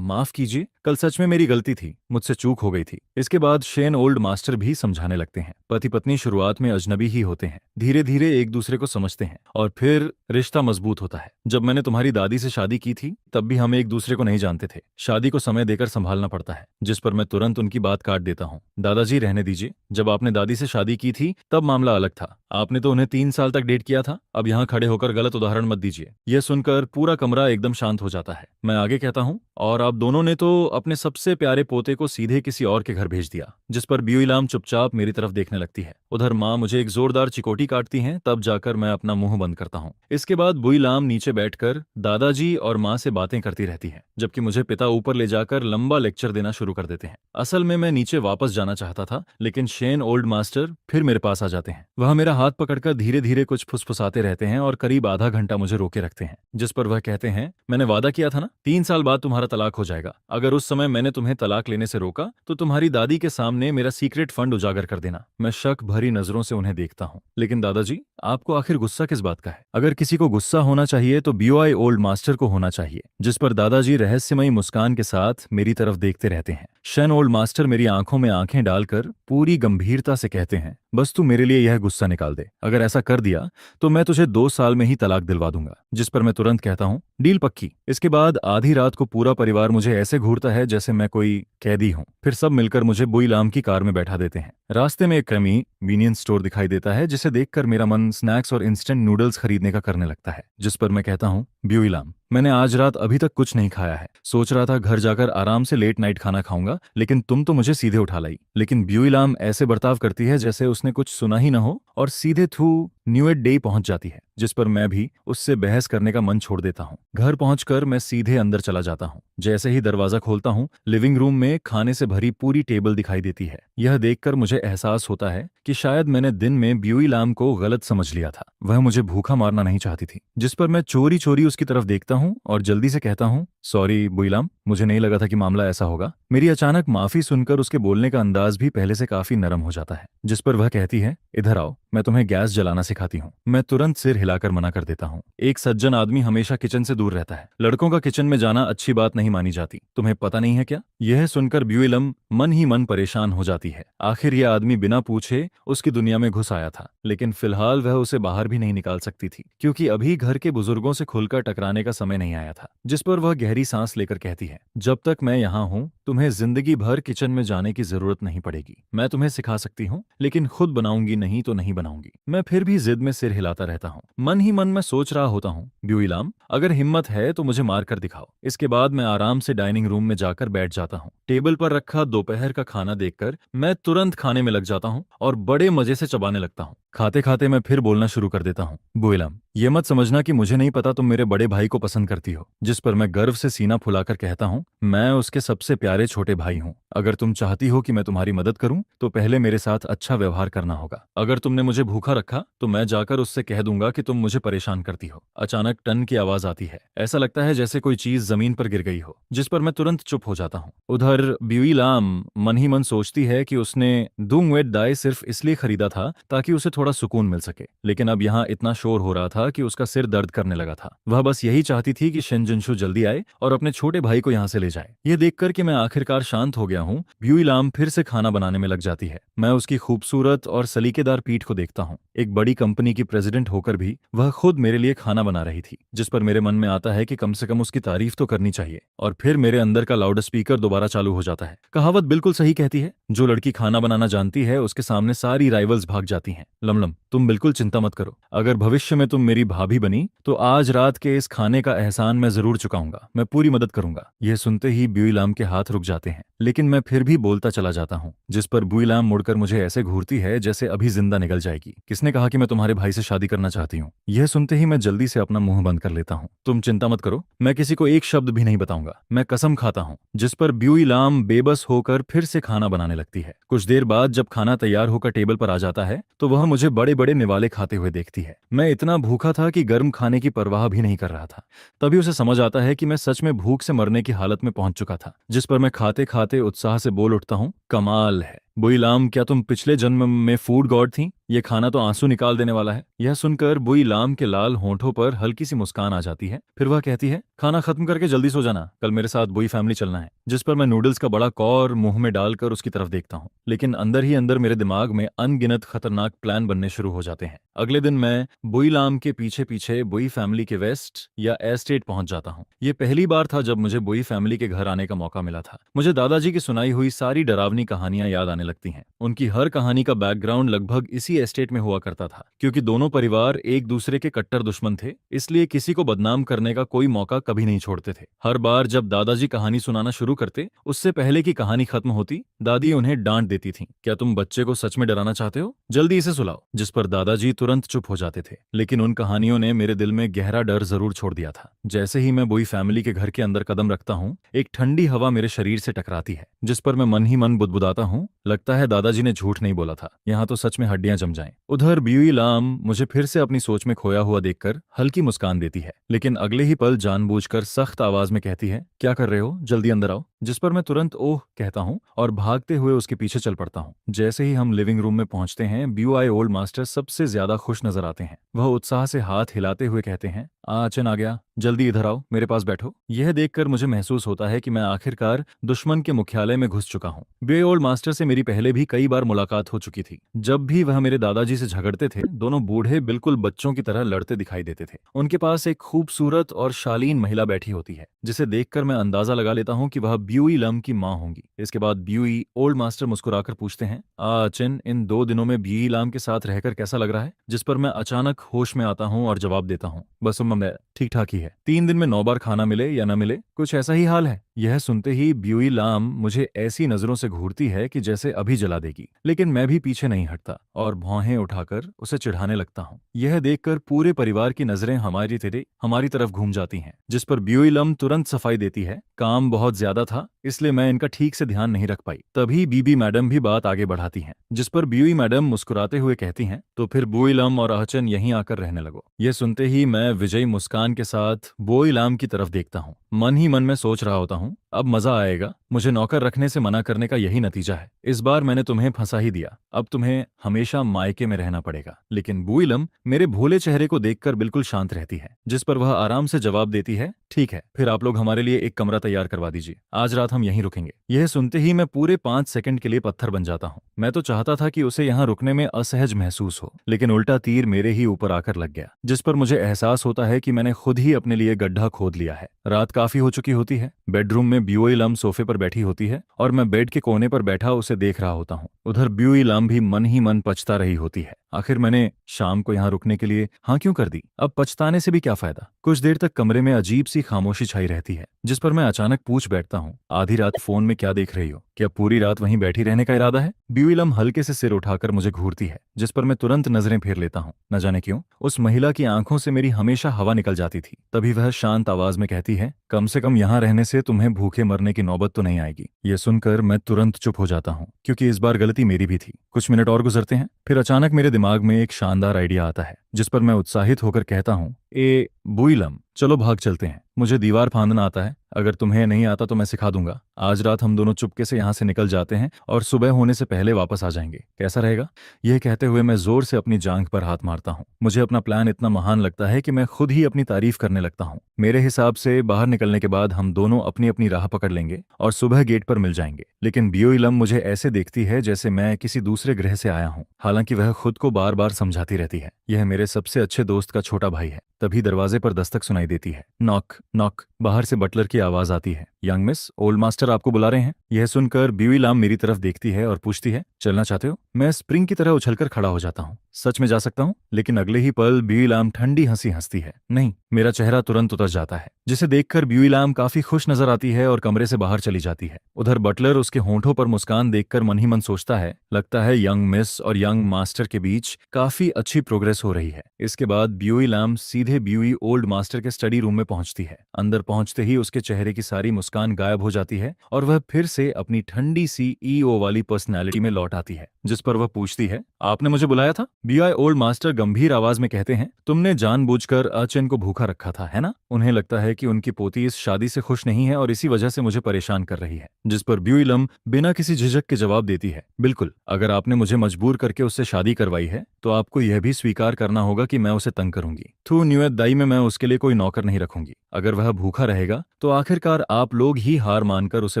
माफ कीजिए, कल सच में मेरी गलती थी, मुझसे चूक हो गई थी। इसके बाद शेन ओल्ड मास्टर भी समझाने लगते हैं। पति पत्नी शुरुआत में अजनबी ही होते हैं, धीरे धीरे एक दूसरे को समझते हैं और फिर रिश्ता मजबूत होता है। जब मैंने तुम्हारी दादी से शादी की थी, तब भी हम एक दूसरे को नहीं जानते थे। शादी को समय देकर संभालना पड़ता है। जिस पर मैं तुरंत उनकी बात काट देता हूँ, दादाजी रहने दीजिए, जब आपने दादी से शादी की थी तब मामला अलग था। आपने तो उन्हें 3 साल तक डेट किया था। अब यहाँ खड़े होकर गलत उदाहरण मत दीजिए। यह सुनकर पूरा कमरा एकदम शांत हो जाता है। मैं आगे कहता हूँ, और आप दोनों ने तो अपने सबसे प्यारे पोते को सीधे किसी और के घर भेज दिया। जिस पर ब्यूईलाम चुपचाप मेरी तरफ देखने लगती है। उधर माँ मुझे एक जोरदार चिकोटी काटती हैं, तब जाकर मैं अपना मुंह बंद करता हूँ। इसके बाद बुईलाम नीचे बैठकर दादाजी और माँ से बातें करती रहती है, जबकि मुझे पिता ऊपर ले जाकर लंबा लेक्चर देना शुरू कर देते हैं। असल में मैं नीचे वापस जाना चाहता था, लेकिन शेन ओल्ड मास्टर फिर मेरे पास आ जाते हैं। वह मेरा हाथ पकड़कर धीरे धीरे कुछ फुसफुसाते रहते हैं और करीब आधा घंटा मुझे रोके रखते हैं। जिस पर वह कहते हैं, मैंने वादा किया था ना, 3 साल बाद तुम्हारा तलाक हो जाएगा। अगर उस समय मैंने तुम्हें तलाक लेने से रोका तो तुम्हारी दादी के सामने मेरा सीक्रेट फंड उजागर कर देना। मैं शक भरी नजरों से उन्हें देखता हूँ, लेकिन दादाजी, आपको आखिर गुस्सा किस बात का है? अगर किसी को गुस्सा होना चाहिए तो बीओआई ओल्ड मास्टर को होना चाहिए। जिस पर दादाजी रहस्यमयी मुस्कान के साथ मेरी तरफ देखते रहते हैं। शेन ओल्ड मास्टर मेरी आंखों में आंखें डालकर पूरी गंभीरता से कहते हैं, बस तू मेरे लिए यह गुस्सा निकाल दे। अगर ऐसा कर दिया तो मैं तुझे 2 साल में ही तलाक दिलवा दूंगा। जिस पर मैं तुरंत कहता हूँ, डील पक्की। इसके बाद आधी रात को पूरा परिवार मुझे ऐसे घूरता है जैसे मैं कोई कैदी हूँ। फिर सब मिलकर मुझे बुईलाम की कार में बैठा देते हैं। रास्ते में एक कन्वीनियंस स्टोर दिखाई देता है, जिसे देखकर मेरा मन स्नैक्स और इंस्टेंट नूडल्स खरीदने का करने लगता है। जिस पर मैं कहता हूँ, ब्यूईलाम, मैंने आज रात अभी तक कुछ नहीं खाया है। सोच रहा था घर जाकर आराम से लेट नाइट खाना खाऊंगा, लेकिन तुम तो मुझे सीधे उठा लाई। लेकिन ब्यूईलाम ऐसे बर्ताव करती है जैसे उसने कुछ सुना ही न हो और सीधे थ्रू न्यू एड डे पहुंच जाती है। जिस पर मैं भी उससे बहस करने का मन छोड़ देता हूँ। घर पहुंचकर मैं सीधे अंदर चला जाता हूँ। जैसे ही दरवाजा खोलता हूँ, लिविंग रूम में खाने से भरी पूरी टेबल दिखाई देती है। यह देखकर मुझे एहसास होता है कि शायद मैंने दिन में ब्यूईलाम को गलत समझ लिया था। वह मुझे भूखा मारना नहीं चाहती थी। जिस पर मैं चोरी चोरी उसकी तरफ देखता हूँ और जल्दी से कहता हूँ, सॉरी बुईलाम, मुझे नहीं लगा था कि मामला ऐसा होगा। मेरी अचानक माफी सुनकर उसके बोलने का अंदाज भी पहले से काफी नरम हो जाता है। जिस पर वह कहती है, इधर आओ, मैं तुम्हें गैस जलाना सिखाती हूँ। मैं तुरंत सिर हिलाकर मना कर देता हूँ। एक सज्जन आदमी हमेशा किचन से दूर रहता है। लड़कों का किचन में जाना अच्छी बात नहीं मानी जाती। तुम्हें पता नहीं है क्या? यह सुनकर ब्यूइलम मन ही मन परेशान हो जाती है। आखिर यह आदमी बिना पूछे उसकी दुनिया में घुस आया था, लेकिन फिलहाल वह उसे बाहर भी नहीं निकाल सकती थी, क्योंकि अभी घर के बुजुर्गों से खुलकर टकराने का समय नहीं आया था। जिस पर वह गहरी सांस लेकर कहती है, जब तक मैं यहाँ हूँ तुम्हें जिंदगी भर किचन में जाने की जरूरत नहीं पड़ेगी। मैं तुम्हें सिखा सकती हूँ, लेकिन खुद बनाऊंगी नहीं तो नहीं बनाऊंगी। मैं फिर भी जिद में सिर हिलाता रहता हूँ। मन ही मन में सोच रहा होता हूँ, ब्यूइलाम, अगर हिम्मत है तो मुझे मार कर दिखाओ। इसके बाद मैं आराम से डाइनिंग रूम में जाकर बैठ जाता हूँ। टेबल पर रखा दोपहर का खाना देखकर मैं तुरंत खाने में लग जाता हूँ और बड़े मजे से चबाने लगता हूँ। खाते खाते मैं फिर बोलना शुरू कर देता हूँ, ब्यूइलम, ये मत समझना कि मुझे नहीं पता तुम मेरे बड़े भाई को पसंद करती हो। जिस पर मैं गर्व से सीना फुलाकर कहता हूँ, मैं उसके सबसे प्यारे छोटे भाई हूँ। अगर तुम चाहती हो कि मैं तुम्हारी मदद करूं तो पहले मेरे साथ अच्छा व्यवहार करना होगा। अगर तुमने मुझे भूखा रखा तो मैं जाकर उससे कह दूंगा कि तुम मुझे परेशान करती हो। अचानक टन की आवाज आती है। ऐसा लगता है जैसे कोई चीज जमीन पर गिर गई हो, जिस पर मैं तुरंत चुप हो जाता हूँ। उधर ब्यूइलाम मन ही मन सोचती है कि उसने दुंग वेट दाई सिर्फ इसलिए खरीदा था ताकि उसे थोड़ा सुकून मिल सके, लेकिन अब यहाँ इतना शोर हो रहा था कि उसका सिर दर्द करने लगा था। वह बस यही चाहती थी कि शिनजुनशु जल्दी आए और अपने छोटे भाई को यहाँ से ले जाए। ये देखकर कि मैं आखिरकार शांत हो गया हूँ, ब्यूइलाम फिर से खाना बनाने में लग जाती है। मैं उसकी खूबसूरत और सलीकेदार पीठ को देखता हूँ। एक बड़ी कंपनी की प्रेसिडेंट होकर भी वह खुद मेरे लिए खाना बना रही थी, जिस पर मेरे मन में आता है कि कम से कम उसकी तारीफ तो करनी चाहिए। और फिर मेरे अंदर का लाउड स्पीकर दोबारा चालू हो जाता है। कहावत बिल्कुल सही कहती है, जो लड़की खाना बनाना जानती है उसके सामने सारी राइवल्स भाग जाती हैं। लमलम, तुम बिल्कुल चिंता मत करो। अगर भविष्य में तुम मेरी भाभी बनी तो आज रात के इस खाने का एहसान मैं जरूर चुकाऊंगा। मैं पूरी मदद करूंगा। यह सुनते ही ब्यूइलाम के हाथ रुक जाते हैं, लेकिन मैं फिर भी बोलता चला जाता हूँ। जिस पर ब्यूइलाम मुड़कर मुझे ऐसे घूरती है जैसे अभी जिंदा निकल जाएगी। किसने कहा कि मैं तुम्हारे भाई से शादी करना चाहती हूँ? यह सुनते ही मैं जल्दी से अपना मुंह बंद कर लेता हूँ। तुम चिंता मत करो, मैं किसी को एक शब्द भी नहीं बताऊंगा, मैं कसम खाता हूँ। जिस पर ब्यूइलाम बेबस होकर फिर से खाना बनाने लगती है। कुछ देर बाद जब खाना तैयार होकर टेबल पर आ जाता है तो वह मुझे बड़े बड़े निवाले खाते हुए देखती है। मैं इतना भूखा था कि गर्म खाने की परवाह भी नहीं कर रहा था। तभी उसे समझ आता है कि मैं सच में भूख से मरने की हालत में पहुंच चुका था। जिस पर मैं खाते खाते उत्साह से बोल उठता हूँ, कमाल है ब्यूइलाम, क्या तुम पिछले जन्म में फूड गॉड थी? ये खाना तो आंसू निकाल देने वाला है। यह सुनकर ब्यूइलाम के लाल होंठों पर हल्की सी मुस्कान आ जाती है। फिर वह कहती है, खाना खत्म करके जल्दी सो जाना, कल मेरे साथ बुई फैमिली चलना है। जिस पर मैं नूडल्स का बड़ा कौर मुंह में डालकर उसकी तरफ देखता हूँ, लेकिन अंदर ही अंदर मेरे दिमाग में अनगिनत खतरनाक प्लान बनने शुरू हो जाते हैं। अगले दिन मैं ब्यूइलाम के पीछे पीछे बुई फैमिली के वेस्ट या एस्टेट पहुंच जाता हूँ। ये पहली बार था जब मुझे बुई फैमिली के घर आने का मौका मिला था। मुझे दादाजी की सुनाई हुई सारी डरावनी कहानियां याद आने लगती हैं। उनकी हर कहानी का बैकग्राउंड लगभग इसी एस्टेट में हुआ करता था। क्योंकि दोनों परिवार एक दूसरे के कट्टर दुश्मन थे, इसलिए किसी को बदनाम करने का कोई मौका कभी नहीं छोड़ते थे। हर बार जब दादाजी कहानी सुनाना शुरू करते, उससे पहले कि कहानी खत्म होती, दादी उन्हें डांट देती थी, क्या तुम बच्चे को सच में डराना चाहते हो? जल्दी इसे सुलाओ। जिस पर दादाजी तुरंत चुप हो जाते थे। लेकिन उन कहानियों ने मेरे दिल में गहरा डर जरूर छोड़ दिया था। जैसे ही मैं बुई फैमिली के घर के अंदर कदम रखता हूँ, एक ठंडी हवा मेरे शरीर से टकराती है। जिस पर मैं मन ही मन बुदबुदाता हूँ, लगता है दादाजी ने झूठ नहीं बोला था, यहाँ तो सच में हड्डियां जम जाएं। उधर ब्यूइलाम मुझे फिर से अपनी सोच में खोया हुआ देखकर हल्की मुस्कान देती है, लेकिन अगले ही पल जानबूझकर सख्त आवाज में कहती है, क्या कर रहे हो, जल्दी अंदर आओ। जिस पर मैं तुरंत ओह कहता हूँ और भागते हुए उसके पीछे चल पड़ता हूँ। जैसे ही हम लिविंग रूम में पहुंचते हैं, ब्यूआई ओल्ड मास्टर सबसे ज्यादा खुश नजर आते हैं। वह उत्साह से हाथ हिलाते हुए कहते हैं, आचन आ गया, जल्दी इधर आओ, मेरे पास बैठो। यह देखकर मुझे महसूस होता है कि मैं आखिरकार दुश्मन के मुख्यालय में घुस चुका हूँ। ब्यूआई ओल्ड मास्टर से मेरी पहले भी कई बार मुलाकात हो चुकी थी। जब भी वह मेरे दादाजी से झगड़ते थे, दोनों बूढ़े बिल्कुल बच्चों की तरह लड़ते दिखाई देते थे। उनके पास एक खूबसूरत और शालीन महिला बैठी होती है, जिसे देखकर मैं अंदाजा लगा लेता हूँ कि वह ब्यूइलम की माँ होंगी। इसके बाद ब्यूई ओल्ड मास्टर मुस्कुराकर पूछते हैं, आचिन, इन 2 दिनों में ब्यूइलम के साथ रहकर कैसा लग रहा है? जिस पर मैं अचानक होश में आता हूँ और जवाब देता हूँ, बस मैं ठीक ठाक ही है। 3 दिन में 9 बार खाना मिले या न मिले, कुछ ऐसा ही हाल है। यह सुनते ही ब्यूइलम मुझे ऐसी नजरों से घूरती है कि जैसे अभी जला देगी, लेकिन मैं भी पीछे नहीं हटता और भौहें उठाकर उसे चिढ़ाने लगता हूँ। यह देखकर पूरे परिवार की नजरें हमारी तरफ घूम जाती हैं। जिस पर ब्यूइलम तुरंत सफाई देती है, काम बहुत ज्यादा था इसलिए मैं इनका ठीक से ध्यान नहीं रख पाई। तभी बीबी मैडम भी बात आगे बढ़ाती हैं, जिस पर ब्यूई मैडम मुस्कुराते हुए कहती हैं, तो फिर ब्यूइलम और अहचन यहीं आकर रहने लगो। यह सुनते ही मैं विजयी मुस्कान के साथ ब्यूइलम की तरफ देखता हूँ। मन ही मन में सोच रहा होता हूँ, अब मजा आएगा। मुझे नौकर रखने से मना करने का यही नतीजा है। इस बार मैंने तुम्हें फंसा ही दिया। अब तुम्हें हमेशा मायके में रहना पड़ेगा। लेकिन बुईलम मेरे भोले चेहरे को देखकर बिल्कुल शांत रहती है, जिस पर वह आराम से जवाब देती है, ठीक है, फिर आप लोग हमारे लिए एक कमरा तैयार करवा दीजिए। आज रात हम यहीं रुकेंगे। यह सुनते ही मैं पूरे 5 सेकंड के लिए पत्थर बन जाता हूँ। मैं तो चाहता था कि उसे यहाँ रुकने में असहज महसूस हो, लेकिन उल्टा तीर मेरे ही ऊपर आकर लग गया, जिस पर मुझे एहसास होता है कि मैंने खुद ही अपने लिए गड्ढा खोद लिया है। रात काफी हो चुकी होती है। बेडरूम में ब्यूई लम सोफे पर बैठी होती है और मैं बेड के कोने पर बैठा उसे देख रहा होता हूँ। उधर ब्यूई लम भी मन ही मन पछता रही होती है। आखिर मैंने शाम को यहाँ रुकने के लिए हाँ क्यों कर दी? अब पछताने से भी क्या फायदा? कुछ देर तक कमरे में अजीब सी खामोशी छाई रहती है, जिस पर मैं अचानक पूछ बैठता हूँ, आधी रात फोन में क्या देख रही हो? क्या पूरी रात वहीं बैठी रहने का इरादा है? ब्यूई लम हल्के से सिर उठाकर मुझे घूरती है, जिस पर मैं तुरंत नजरें फेर लेता हूँ। न जाने क्यों उस महिला की आंखों से मेरी हमेशा हवा निकल जाती थी। तभी वह शांत आवाज में कहती है, कम से कम यहाँ रहने से तुम्हें भूखे मरने की नौबत तो नहीं आएगी। ये सुनकर मैं तुरंत चुप हो जाता हूँ, क्योंकि इस बार गलती मेरी भी थी। कुछ मिनट और गुजरते हैं, फिर अचानक मेरे दिमाग में एक शानदार आइडिया आता है, जिस पर मैं उत्साहित होकर कहता हूँ, ए बुईलम, चलो भाग चलते हैं। मुझे दीवार फांदना आता है, अगर तुम्हें नहीं आता तो मैं सिखा दूंगा। आज रात हम दोनों चुपके से यहाँ से निकल जाते हैं और सुबह होने से पहले वापस आ जाएंगे। कैसा रहेगा? यह कहते हुए मैं जोर से अपनी जांघ पर हाथ मारता हूँ। मुझे अपना प्लान इतना महान लगता है कि मैं खुद ही अपनी तारीफ करने लगता हूँ। मेरे हिसाब से बाहर निकलने के बाद हम दोनों अपनी अपनी राह पकड़ लेंगे और सुबह गेट पर मिल जाएंगे। लेकिन ब्यूई लम मुझे ऐसे देखती है जैसे मैं किसी दूसरे ग्रह से आया हूँ। हालांकि वह खुद को बार बार समझाती रहती है, यह मेरे सबसे अच्छे दोस्त का छोटा भाई है। तभी दरवाजे पर दस्तक सुनाई देती है। Knock knock. बाहर से बटलर की आवाज आती है। यंग मिस, ओल्ड मास्टर आपको बुला रहे हैं। यह सुनकर ब्यूई लम मेरी तरफ देखती है और पूछती है, चलना चाहते हो? मैं स्प्रिंग की तरह उछलकर खड़ा हो जाता हूँ। सच में जा सकता हूँ? लेकिन अगले ही पल ब्यूई लम ठंडी हंसी हंसती है। नहीं। मेरा चेहरा तुरंत उतर जाता है, जिसे देखकर ब्यूई लम काफी खुश नजर आती है और कमरे से बाहर चली जाती है। उधर बटलर उसके होंठों पर मुस्कान देखकर मन ही मन सोचता है, लगता है यंग मिस और यंग मास्टर के बीच काफी अच्छी प्रोग्रेस हो रही है। इसके बाद ब्यूई लम सीधे ब्यूई ओल्ड मास्टर के स्टडी रूम में पहुंचती है। अंदर पहुंचते ही उसके चेहरे की सारी मुस्कान गायब हो जाती है और वह फिर से अपनी ठंडी सी ईओ वाली पर्सनैलिटी में लौट आती है, जिस पर वह पूछती है, आपने मुझे बुलाया था? ब्यूई ओल्ड मास्टर गंभीर आवाज में कहते हैं, तुमने जानबूझकर अचेन को भूखा रखा था, है ना? उन्हें लगता है कि उनकी पोती इस शादी से खुश नहीं है और इसी वजह से मुझे परेशान कर रही है। जिस पर ब्यूई लम बिना किसी झिझक के जवाब देती है, बिल्कुल, अगर आपने मुझे मजबूर करके उससे शादी करवाई है तो आपको यह भी स्वीकार करना होगा कि मैं उसे तंग करूंगी। थू न्यूएट दाई में मैं उसके लिए कोई नौकर नहीं रखूंगी। अगर वह भूखा रहेगा तो आखिरकार आप लोग ही हार मानकर उसे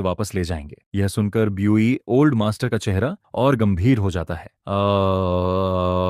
वापस ले जाएंगे। यह सुनकर ब्यूई ओल्ड मास्टर का चेहरा और गंभीर हो जाता है।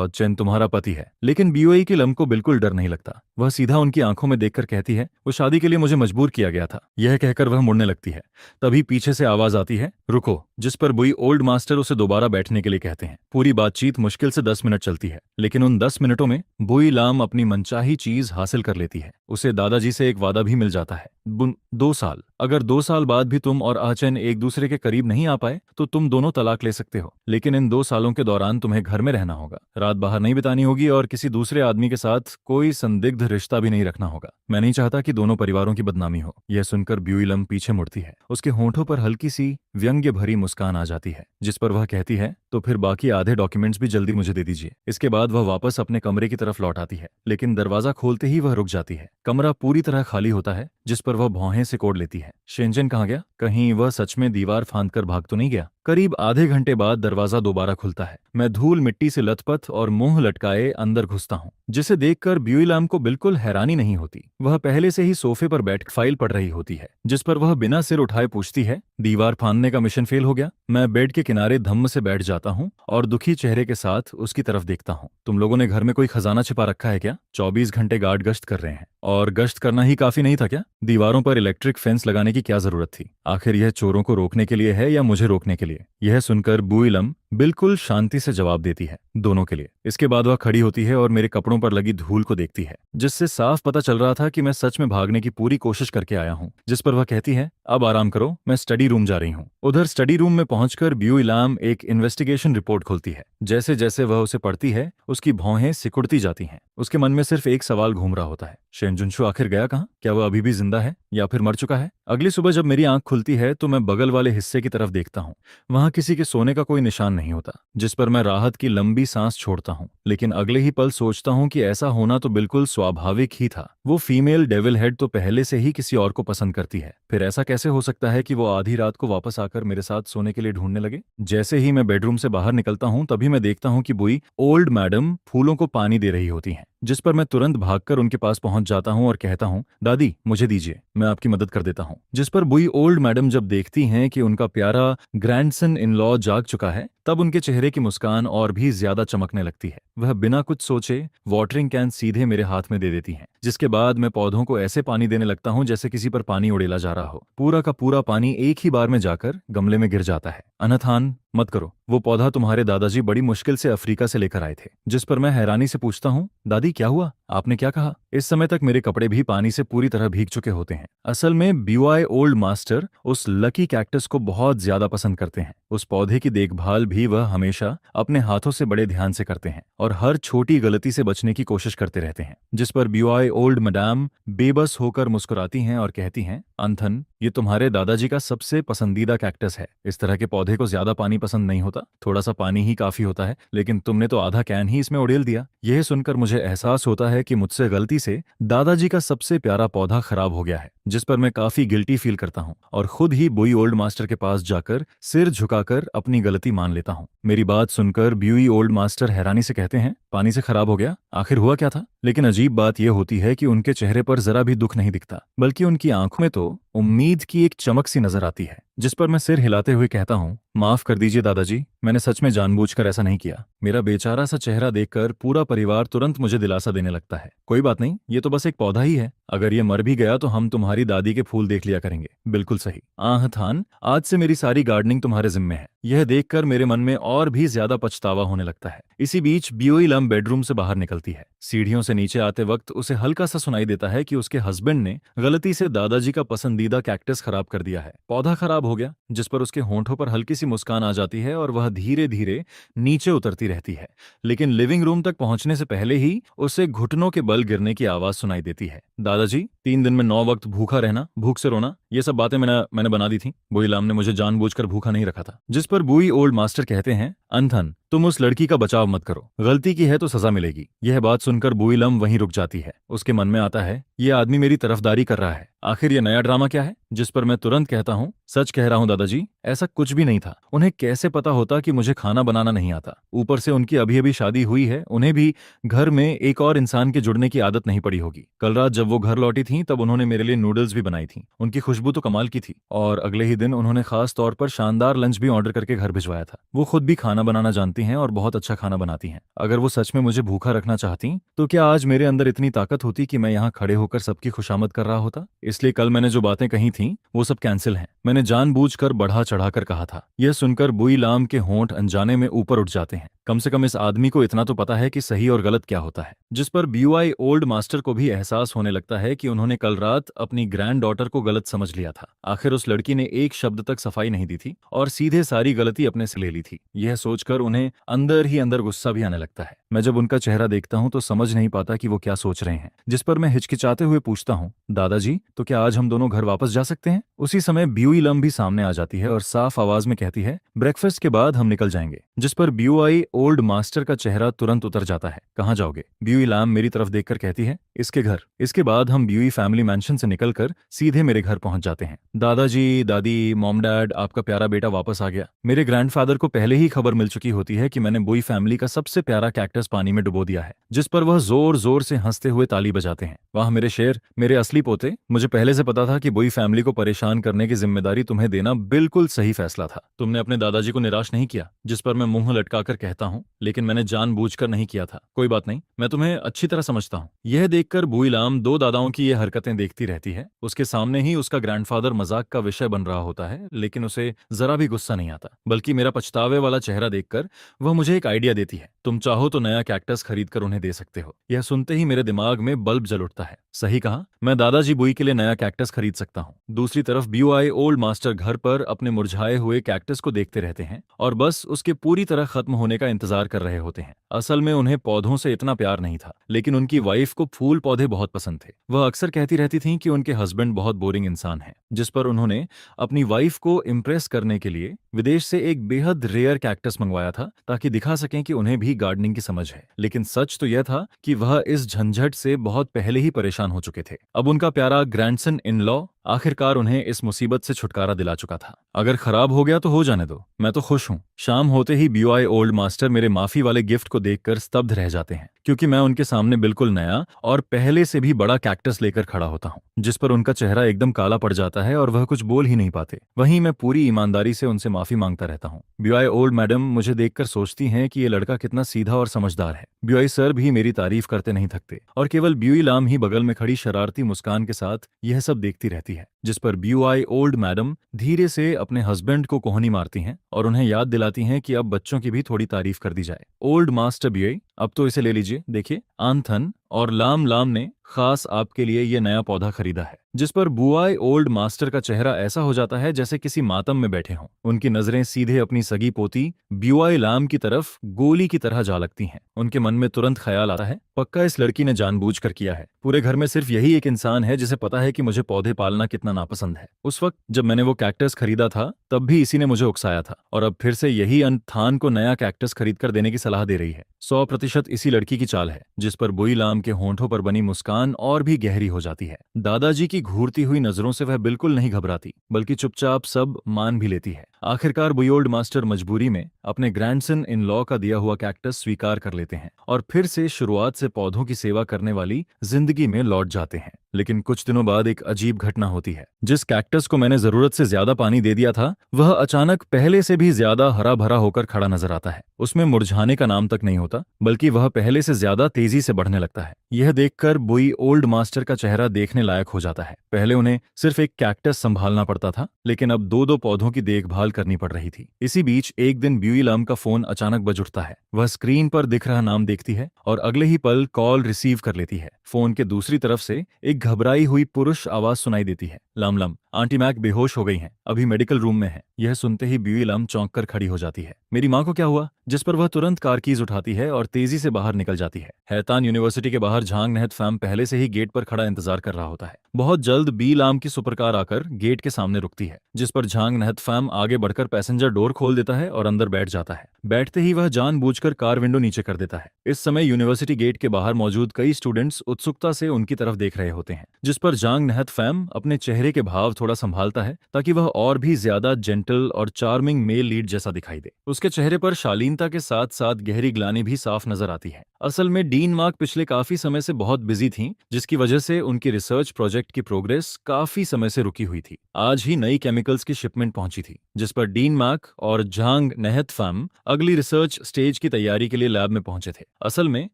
चेन तुम्हारा पति है। लेकिन ब्यूई की लम को बिल्कुल डर नहीं लगता। वह सीधा उनकी आंखों में देखकर कहती है, वो शादी के लिए मुझे मजबूर किया गया था। यह कहकर वह मुड़ने लगती है। तभी पीछे से आवाज आती है, रुको, जिस पर ब्यूई ओल्ड मास्टर उसे दोबारा बैठने के लिए कहते हैं। पूरी बातचीत मुश्किल से 10 मिनट चलती है, लेकिन उन 10 मिनटों में ब्यूई लम अपनी मनचाही चीज हासिल कर लेती है। उसे दादाजी से एक वादा भी मिल जाता है, 2 साल। अगर 2 साल बाद भी तुम और आचन एक दूसरे के करीब नहीं आ पाए तो तुम दोनों तलाक ले सकते हो, लेकिन इन 2 सालों के दौरान तुम्हें घर में रहना होगा, रात बाहर नहीं बितानी होगी और किसी दूसरे आदमी के साथ कोई संदिग्ध रिश्ता भी नहीं रखना होगा। मैं नहीं चाहता कि दोनों परिवारों की बदनामी हो। यह सुनकर ब्यूई लम पीछे मुड़ती है। उसके होंठों पर हल्की सी व्यंग्य भरी मुस्कान आ जाती है, जिस पर वह कहती है, तो फिर बाकी आधे डॉक्यूमेंट्स भी जल्दी मुझे दे दीजिए। इसके बाद वह वापस अपने कमरे की तरफ लौट आती है, लेकिन दरवाजा खोलते ही वह रुक जाती है। कमरा पूरी तरह खाली होता है, जिस पर वह भौहें से कोड़ लेती है। शेंजन कहाँ गया? कहीं वह सच में दीवार फांदकर भाग तो नहीं गया? करीब आधे घंटे बाद दरवाजा दोबारा खुलता है। मैं धूल मिट्टी से लथपथ और मुंह लटकाए अंदर घुसता हूँ, जिसे देखकर ब्यूई लम को बिल्कुल हैरानी नहीं होती। वह पहले से ही सोफे पर बैठ फाइल पढ़ रही होती है, जिस पर वह बिना सिर उठाए पूछती है, दीवार फांदने का मिशन फेल हो गया? मैं बेड के किनारे धम्म से बैठ जाता हूँ और दुखी चेहरे के साथ उसकी तरफ देखता हूँ। तुम लोगों ने घर में कोई खजाना छिपा रखा है क्या? 24 घंटे गार्ड गश्त कर रहे हैं, और गश्त करना ही काफी नहीं था क्या? दीवारों पर इलेक्ट्रिक फेंस लगाने की क्या जरूरत थी? आखिर यह चोरों को रोकने के लिए है या मुझे रोकने के लिए? यह सुनकर ब्यूई लम बिल्कुल शांति से जवाब देती है, दोनों के लिए। इसके बाद वह खड़ी होती है और मेरे कपड़ों पर लगी धूल को देखती है, जिससे साफ पता चल रहा था कि मैं सच में भागने की पूरी कोशिश करके आया हूँ। जिस पर वह कहती है, अब आराम करो, मैं स्टडी रूम जा रही हूँ। उधर स्टडी रूम में पहुंचकर ब्यूई लम एक इन्वेस्टिगेशन रिपोर्ट खोलती है। जैसे जैसे वह उसे पढ़ती है, उसकी भौहें सिकुड़ती जाती हैं। उसके मन में सिर्फ एक सवाल घूम रहा होता है, शेनजुनशु आखिर गया कहाँ? क्या वह अभी भी जिंदा है या फिर मर चुका है? अगली सुबह जब मेरी आंख खुलती है तो मैं बगल वाले हिस्से की तरफ देखता हूँ। वहां किसी के सोने का कोई निशान नहीं होता, जिस पर मैं राहत की लंबी सांस छोड़ता हूँ। लेकिन अगले ही पल सोचता हूँ कि ऐसा होना तो बिल्कुल स्वाभाविक ही था। वो फीमेल डेविल हेड तो पहले से ही किसी और को पसंद करती है, फिर ऐसा कैसे हो सकता है कि वो आधी रात को वापस आकर मेरे साथ सोने के लिए ढूंढने लगे। जैसे ही मैं बेडरूम से बाहर निकलता हूँ तभी मैं देखता हूँ कि बुई ओल्ड मैडम फूलों को पानी दे रही होती हैं, जिस पर मैं तुरंत भागकर उनके पास पहुंच जाता हूं और कहता हूं, दादी मुझे दीजिए, मैं आपकी मदद कर देता हूं। जिस पर बुई ओल्ड मैडम जब देखती हैं कि उनका प्यारा ग्रैंडसन इन लॉ जाग चुका है, तब उनके चेहरे की मुस्कान और भी ज्यादा चमकने लगती है। वह बिना कुछ सोचे वाटरिंग कैन सीधे मेरे हाथ में दे देती हैं, जिसके बाद मैं पौधों को ऐसे पानी देने लगता हूं जैसे किसी पर पानी उड़ेला जा रहा हो। पूरा का पूरा पानी एक ही बार में जाकर गमले में गिर जाता है। अनथान, मत करो, वो पौधा तुम्हारे दादाजी बड़ी मुश्किल से अफ्रीका से लेकर आए थे। जिस पर मैं हैरानी से पूछता हूँ, दादी क्या हुआ, आपने क्या कहा? इस समय तक मेरे कपड़े भी पानी से पूरी तरह भीग चुके होते हैं। असल में ब्यूआई ओल्ड मास्टर उस लकी कैक्टस को बहुत ज्यादा पसंद करते हैं। उस पौधे की देखभाल भी वह हमेशा अपने हाथों से बड़े ध्यान से करते हैं और हर छोटी गलती से बचने की कोशिश करते रहते हैं। जिस पर ब्यूआई ओल्ड मैडम बेबस होकर मुस्कुराती हैं और कहती हैं, अंथन, ये तुम्हारे दादाजी का सबसे पसंदीदा कैक्टस है। इस तरह के पौधे को ज्यादा पानी पसंद नहीं होता, थोड़ा सा पानी ही काफी होता है, लेकिन तुमने तो आधा कैन ही इसमें उड़ेल दिया। यह सुनकर मुझे एहसास होता है कि मुझसे गलती से दादाजी का सबसे प्यारा पौधा खराब हो गया है, जिस पर मैं काफी गिल्टी फील करता हूँ और खुद ही बुई ओल्ड मास्टर के पास जाकर सिर झुकाकर अपनी गलती मान लेता हूँ। मेरी बात सुनकर ब्यूई ओल्ड मास्टर हैरानी से कहते हैं, पानी से खराब हो गया, आखिर हुआ क्या था? लेकिन अजीब बात यह होती है कि उनके चेहरे पर जरा भी दुख नहीं दिखता, बल्कि उनकी आंखों में तो उम्मीद की एक चमक सी नजर आती है। जिस पर मैं सिर हिलाते हुए कहता हूँ, माफ कर दीजिए दादाजी, मैंने सच में जानबूझकर ऐसा नहीं किया। मेरा बेचारा सा चेहरा देखकर पूरा परिवार तुरंत मुझे दिलासा देने लगता है। कोई बात नहीं, ये तो बस एक पौधा ही है, अगर ये मर भी गया तो हम तुम्हारी दादी के फूल देख लिया करेंगे। बिल्कुल सही, थान, आज से मेरी सारी गार्डनिंग तुम्हारे जिम्मे है। यह देखकर मेरे मन में और भी ज्यादा पछतावा होने लगता है। इसी बीच ब्यूई लम बेडरूम से बाहर निकलती है। सीढ़ियों से नीचे आते वक्त उसे हल्का सा सुनाई देता है कि उसके हस्बैंड ने गलती से दादाजी का पसंदीदा कैक्टस खराब कर दिया है। पौधा खराब हो गया, जिस पर उसके होंठों पर हल्की सी मुस्कान आ जाती है और वह धीरे धीरे नीचे उतरती रहती है। लेकिन लिविंग रूम तक पहुंचने से पहले ही उसे घुटनों के बल गिरने की आवाज सुनाई देती है। दादाजी, 3 दिन में 9 वक्त भूखा रहना, भूख से रोना, ये सब बातें मैंने बना दी थी। बुई लाम ने मुझे जानबूझकर भूखा नहीं रखा था। जिस पर बुई ओल्ड मास्टर कहते हैं, अंथन, तुम उस लड़की का बचाव मत करो, गलती की है तो सजा मिलेगी। यह बात सुनकर बुई लम वहीं रुक जाती है। उसके मन में आता है, यह आदमी मेरी तरफदारी कर रहा है, आखिर ये नया ड्रामा क्या है? जिस पर मैं तुरंत कहता हूँ, सच कह रहा हूँ दादाजी, ऐसा कुछ भी नहीं था। उन्हें कैसे पता होता कि मुझे खाना बनाना नहीं आता? ऊपर से उनकी अभी अभी शादी हुई है, उन्हें भी घर में एक और इंसान के जुड़ने की आदत नहीं पड़ी होगी। कल रात जब वो घर लौटी थी तब उन्होंने मेरे लिए नूडल्स भी बनाई थी, उनकी खुशबू तो कमाल की थी। और अगले ही दिन उन्होंने खास तौर पर शानदार लंच भी ऑर्डर करके घर भिजवाया था। वो खुद भी खाना बनाना जानती हैं और बहुत अच्छा खाना बनाती हैं। अगर वो सच में मुझे भूखा रखना चाहती तो क्या आज मेरे अंदर इतनी ताकत होती कि मैं यहाँ खड़े होकर सबकी खुशामद कर रहा होता? इसलिए कल मैंने जो बातें कही थीं वो सब कैंसिल हैं। मैंने जानबूझकर बढ़ा चढ़ाकर कहा था। यह सुनकर बुई लाम के होंठ अनजाने में ऊपर उठ जाते हैं। कम से कम इस आदमी को इतना तो पता है कि सही और गलत क्या होता है। जिस पर ब्यूआई ओल्ड मास्टर को भी एहसास होने लगता है कि उन्होंने कल रात अपनी ग्रैंड डॉटर को गलत समझ लिया था। आखिर उस लड़की ने एक शब्द तक सफाई नहीं दी थी और सीधे सारी गलती अपने से ले ली थी। यह सोचकर उन्हें अंदर ही अंदर गुस्सा भी आने लगता है। मैं जब उनका चेहरा देखता हूं तो समझ नहीं पाता कि वो क्या सोच रहे हैं। जिस पर मैं हिचकिचाते हुए पूछता हूं, दादाजी, तो क्या आज हम दोनों घर वापस जा सकते हैं? उसी समय ब्यूई लम भी सामने आ जाती है और साफ आवाज में कहती है, ब्रेकफास्ट के बाद हम निकल जाएंगे। जिस पर ब्यूआई ओल्ड मास्टर का चेहरा तुरंत उतर जाता है। कहाँ जाओगे? ब्यूई लम मेरी तरफ देखकर कहती है, इसके घर। इसके बाद हम ब्यूई फैमिली मैंशन से निकलकर सीधे मेरे घर पहुंच जाते हैं। दादाजी, दादी, मॉम डैड, आपका प्यारा बेटा वापस आ गया। मेरे ग्रैंडफादर को पहले ही खबर मिल चुकी होती है कि मैंने बुई फैमिली का सबसे प्यारा कैक्टस पानी में डुबो दिया है, जिस पर वह जोर जोर से हंसते हुए ताली बजाते हैं। वाह मेरे शेर, मेरे असली पोते, मुझे पहले से पता था कि बुई फैमिली को परेशान करने की जिम्मेदारी तुम्हें देना बिल्कुल सही फैसला था। तुमने अपने दादाजी को निराश नहीं किया। जिस पर मैं मुंह लटकाकर कहता हूँ, लेकिन मैंने जानबूझकर नहीं किया था। कोई बात नहीं, मैं तुम्हें अच्छी तरह समझता हूँ। यह देखकर बुई लाम 2 दादाओं की ये हरकतें देखती रहती है। उसके सामने ही उसका ग्रैंडफादर मजाक का विषय बन रहा होता है, लेकिन उसे जरा भी गुस्सा नहीं आता, बल्कि मेरा पछतावे वाला चेहरा देखकर वह मुझे एक आइडिया देती है। तुम चाहो तो नया कैक्टस खरीद कर उन्हें दे सकते हो। यह सुनते ही मेरे दिमाग में बल्ब जल उठता है। सही कहा, मैं दादाजी बुई के लिए नया कैक्टस खरीद सकता हूँ। दूसरी तरफ ब्यूआई ओल्ड मास्टर घर पर अपने मुरझाए हुए कैक्टस को देखते रहते हैं और बस उसके पूरी तरह खत्म होने का इंतजार कर रहे होते हैं। असल में उन्हें पौधों से इतना प्यार नहीं था, लेकिन उनकी वाइफ को फूल पौधे बहुत पसंद थे। वह अक्सर कहती रहती थीं कि उनके हस्बैंड बहुत बोरिंग इंसान हैं, जिस पर उन्होंने अपनी वाइफ को इम्प्रेस करने के लिए विदेश से एक बेहद रेयर कैक्टस मंगवाया था, ताकि दिखा सकें कि उन्हें भी गार्डनिंग की समझ है। लेकिन सच तो यह था कि वह इस झंझट से बहुत पहले ही परेशान हो चुके थे। अब उनका प्यारा ग्रैंडसन इन लॉ आखिरकार उन्हें इस मुसीबत से छुटकारा दिला चुका था। अगर खराब हो गया तो हो जाने दो, मैं तो खुश हूँ। शाम होते ही BUI ओल्ड मास्टर मेरे माफी वाले गिफ्ट को देखकर स्तब्ध रह जाते हैं, क्योंकि मैं उनके सामने बिल्कुल नया और पहले से भी बड़ा कैक्टस लेकर खड़ा होता हूँ, जिस पर उनका चेहरा एकदम काला पड़ जाता है और वह कुछ बोल ही नहीं पाते। वहीं मैं पूरी ईमानदारी से उनसे माफी मांगता रहता हूँ। BUI ओल्ड मैडम मुझे देखकर सोचती हैं कि ये लड़का कितना सीधा और समझदार है। BUI सर भी मेरी तारीफ करते नहीं थकते, और केवल ब्यूई लाम ही बगल में खड़ी शरारती मुस्कान के साथ यह सब देखती रहती है, जिस पर BUI ओल्ड मैडम धीरे से अपने हस्बैंड को कोहनी मारती हैं और उन्हें याद दिलाती हैं कि अब बच्चों की भी थोड़ी तारीफ कर दी जाए। ओल्ड मास्टर BUI, अब तो इसे ले लीजिए, देखिए आंथन और लाम लाम ने खास आपके लिए ये नया पौधा खरीदा है। जिस पर बुआई ओल्ड मास्टर का चेहरा ऐसा हो जाता है जैसे किसी मातम में बैठे हों। उनकी नजरें सीधे अपनी सगी पोती ब्यूआई लाम की तरफ गोली की तरह जा लगती हैं। उनके मन में तुरंत ख्याल आता है, पक्का इस लड़की ने जानबूझकर किया है। पूरे घर में सिर्फ यही एक इंसान है जिसे पता है कि मुझे पौधे पालना कितना नापसंद है। उस वक्त जब मैंने वो कैक्टस खरीदा था तब भी इसी ने मुझे उकसाया था, और अब फिर से यही अनथान को नया कैक्टस खरीदकर देने की सलाह दे रही है। 100% इसी लड़की की चाल है। जिस पर बुई लाम के होंठों पर बनी मुस्कान और भी गहरी हो जाती है। दादाजी की घूरती हुई नजरों से वह बिल्कुल नहीं घबराती, बल्कि चुपचाप सब मान भी लेती है। आखिरकार बुई ओल्ड मास्टर मजबूरी में अपने ग्रैंडसन इन लॉ का दिया हुआ कैक्टस स्वीकार कर लेते हैं और फिर से शुरुआत से पौधों की सेवा करने वाली जिंदगी में लौट जाते हैं। लेकिन कुछ दिनों बाद एक अजीब घटना होती है। जिस कैक्टस को मैंने जरूरत से ज्यादा पानी दे दिया था, वह अचानक पहले से भी ज्यादा हरा भरा होकर खड़ा नजर आता है। उसमें मुरझाने का नाम तक नहीं होता, बल्कि वह पहले से ज्यादा तेजी से बढ़ने लगता है। यह देखकर बुई ओल्ड मास्टर का चेहरा देखने लायक हो जाता है। पहले उन्हें सिर्फ एक कैक्टस संभालना पड़ता था, लेकिन अब दो पौधों की देखभाल करनी पड़ रही थी। इसी बीच एक दिन ब्यूई लाम का फोन अचानक बज उठता है। वह स्क्रीन पर दिख रहा नाम देखती है और अगले ही पल कॉल रिसीव कर लेती है। फोन के दूसरी तरफ से एक घबराई हुई पुरुष आवाज सुनाई देती है, लाम लाम, आंटी मैक बेहोश हो गई हैं, अभी मेडिकल रूम में है। यह सुनते ही ब्यूई लाम चौंक कर खड़ी हो जाती है। मेरी माँ को क्या हुआ? जिस पर वह तुरंत कार कीज उठाती है और तेजी से बाहर निकल जाती है। हैतान यूनिवर्सिटी के बाहर झांग नहत फैम पहले से ही गेट पर खड़ा इंतजार कर रहा होता है। बहुत जल्द बी लाम की सुपरकार आकर गेट के सामने रुकती है, जिस पर झांग नहत फैम आगे बढ़कर पैसेंजर डोर खोल देता है और अंदर बैठ जाता है। बैठते ही वह जानबूझकर कार विंडो नीचे कर देता है। इस समय यूनिवर्सिटी गेट के बाहर मौजूद कई स्टूडेंट्स उत्सुकता से उनकी तरफ देख रहे होते हैं, जिस पर झांग नहत फैम अपने चेहरे के भाव थोड़ा संभालता है ताकि वह और भी ज्यादा जेंटल और चार्मिंग मेल लीड जैसा दिखाई दे। उसके चेहरे पर शालीनता के साथ साथ गहरी ग्लानि भी साफ नजर आती है। असल में डीन मार्क पिछले काफी समय से बहुत बिजी थीं, जिसकी वजह से उनकी रिसर्च प्रोजेक्ट की प्रोग्रेस काफी समय से रुकी हुई थी। आज ही नई केमिकल्स की शिपमेंट पहुंची थी, जिस पर डीन मार्क और झांग नहत फैम अगली रिसर्च स्टेज की तैयारी के लिए लैब में पहुंचे थे। असल में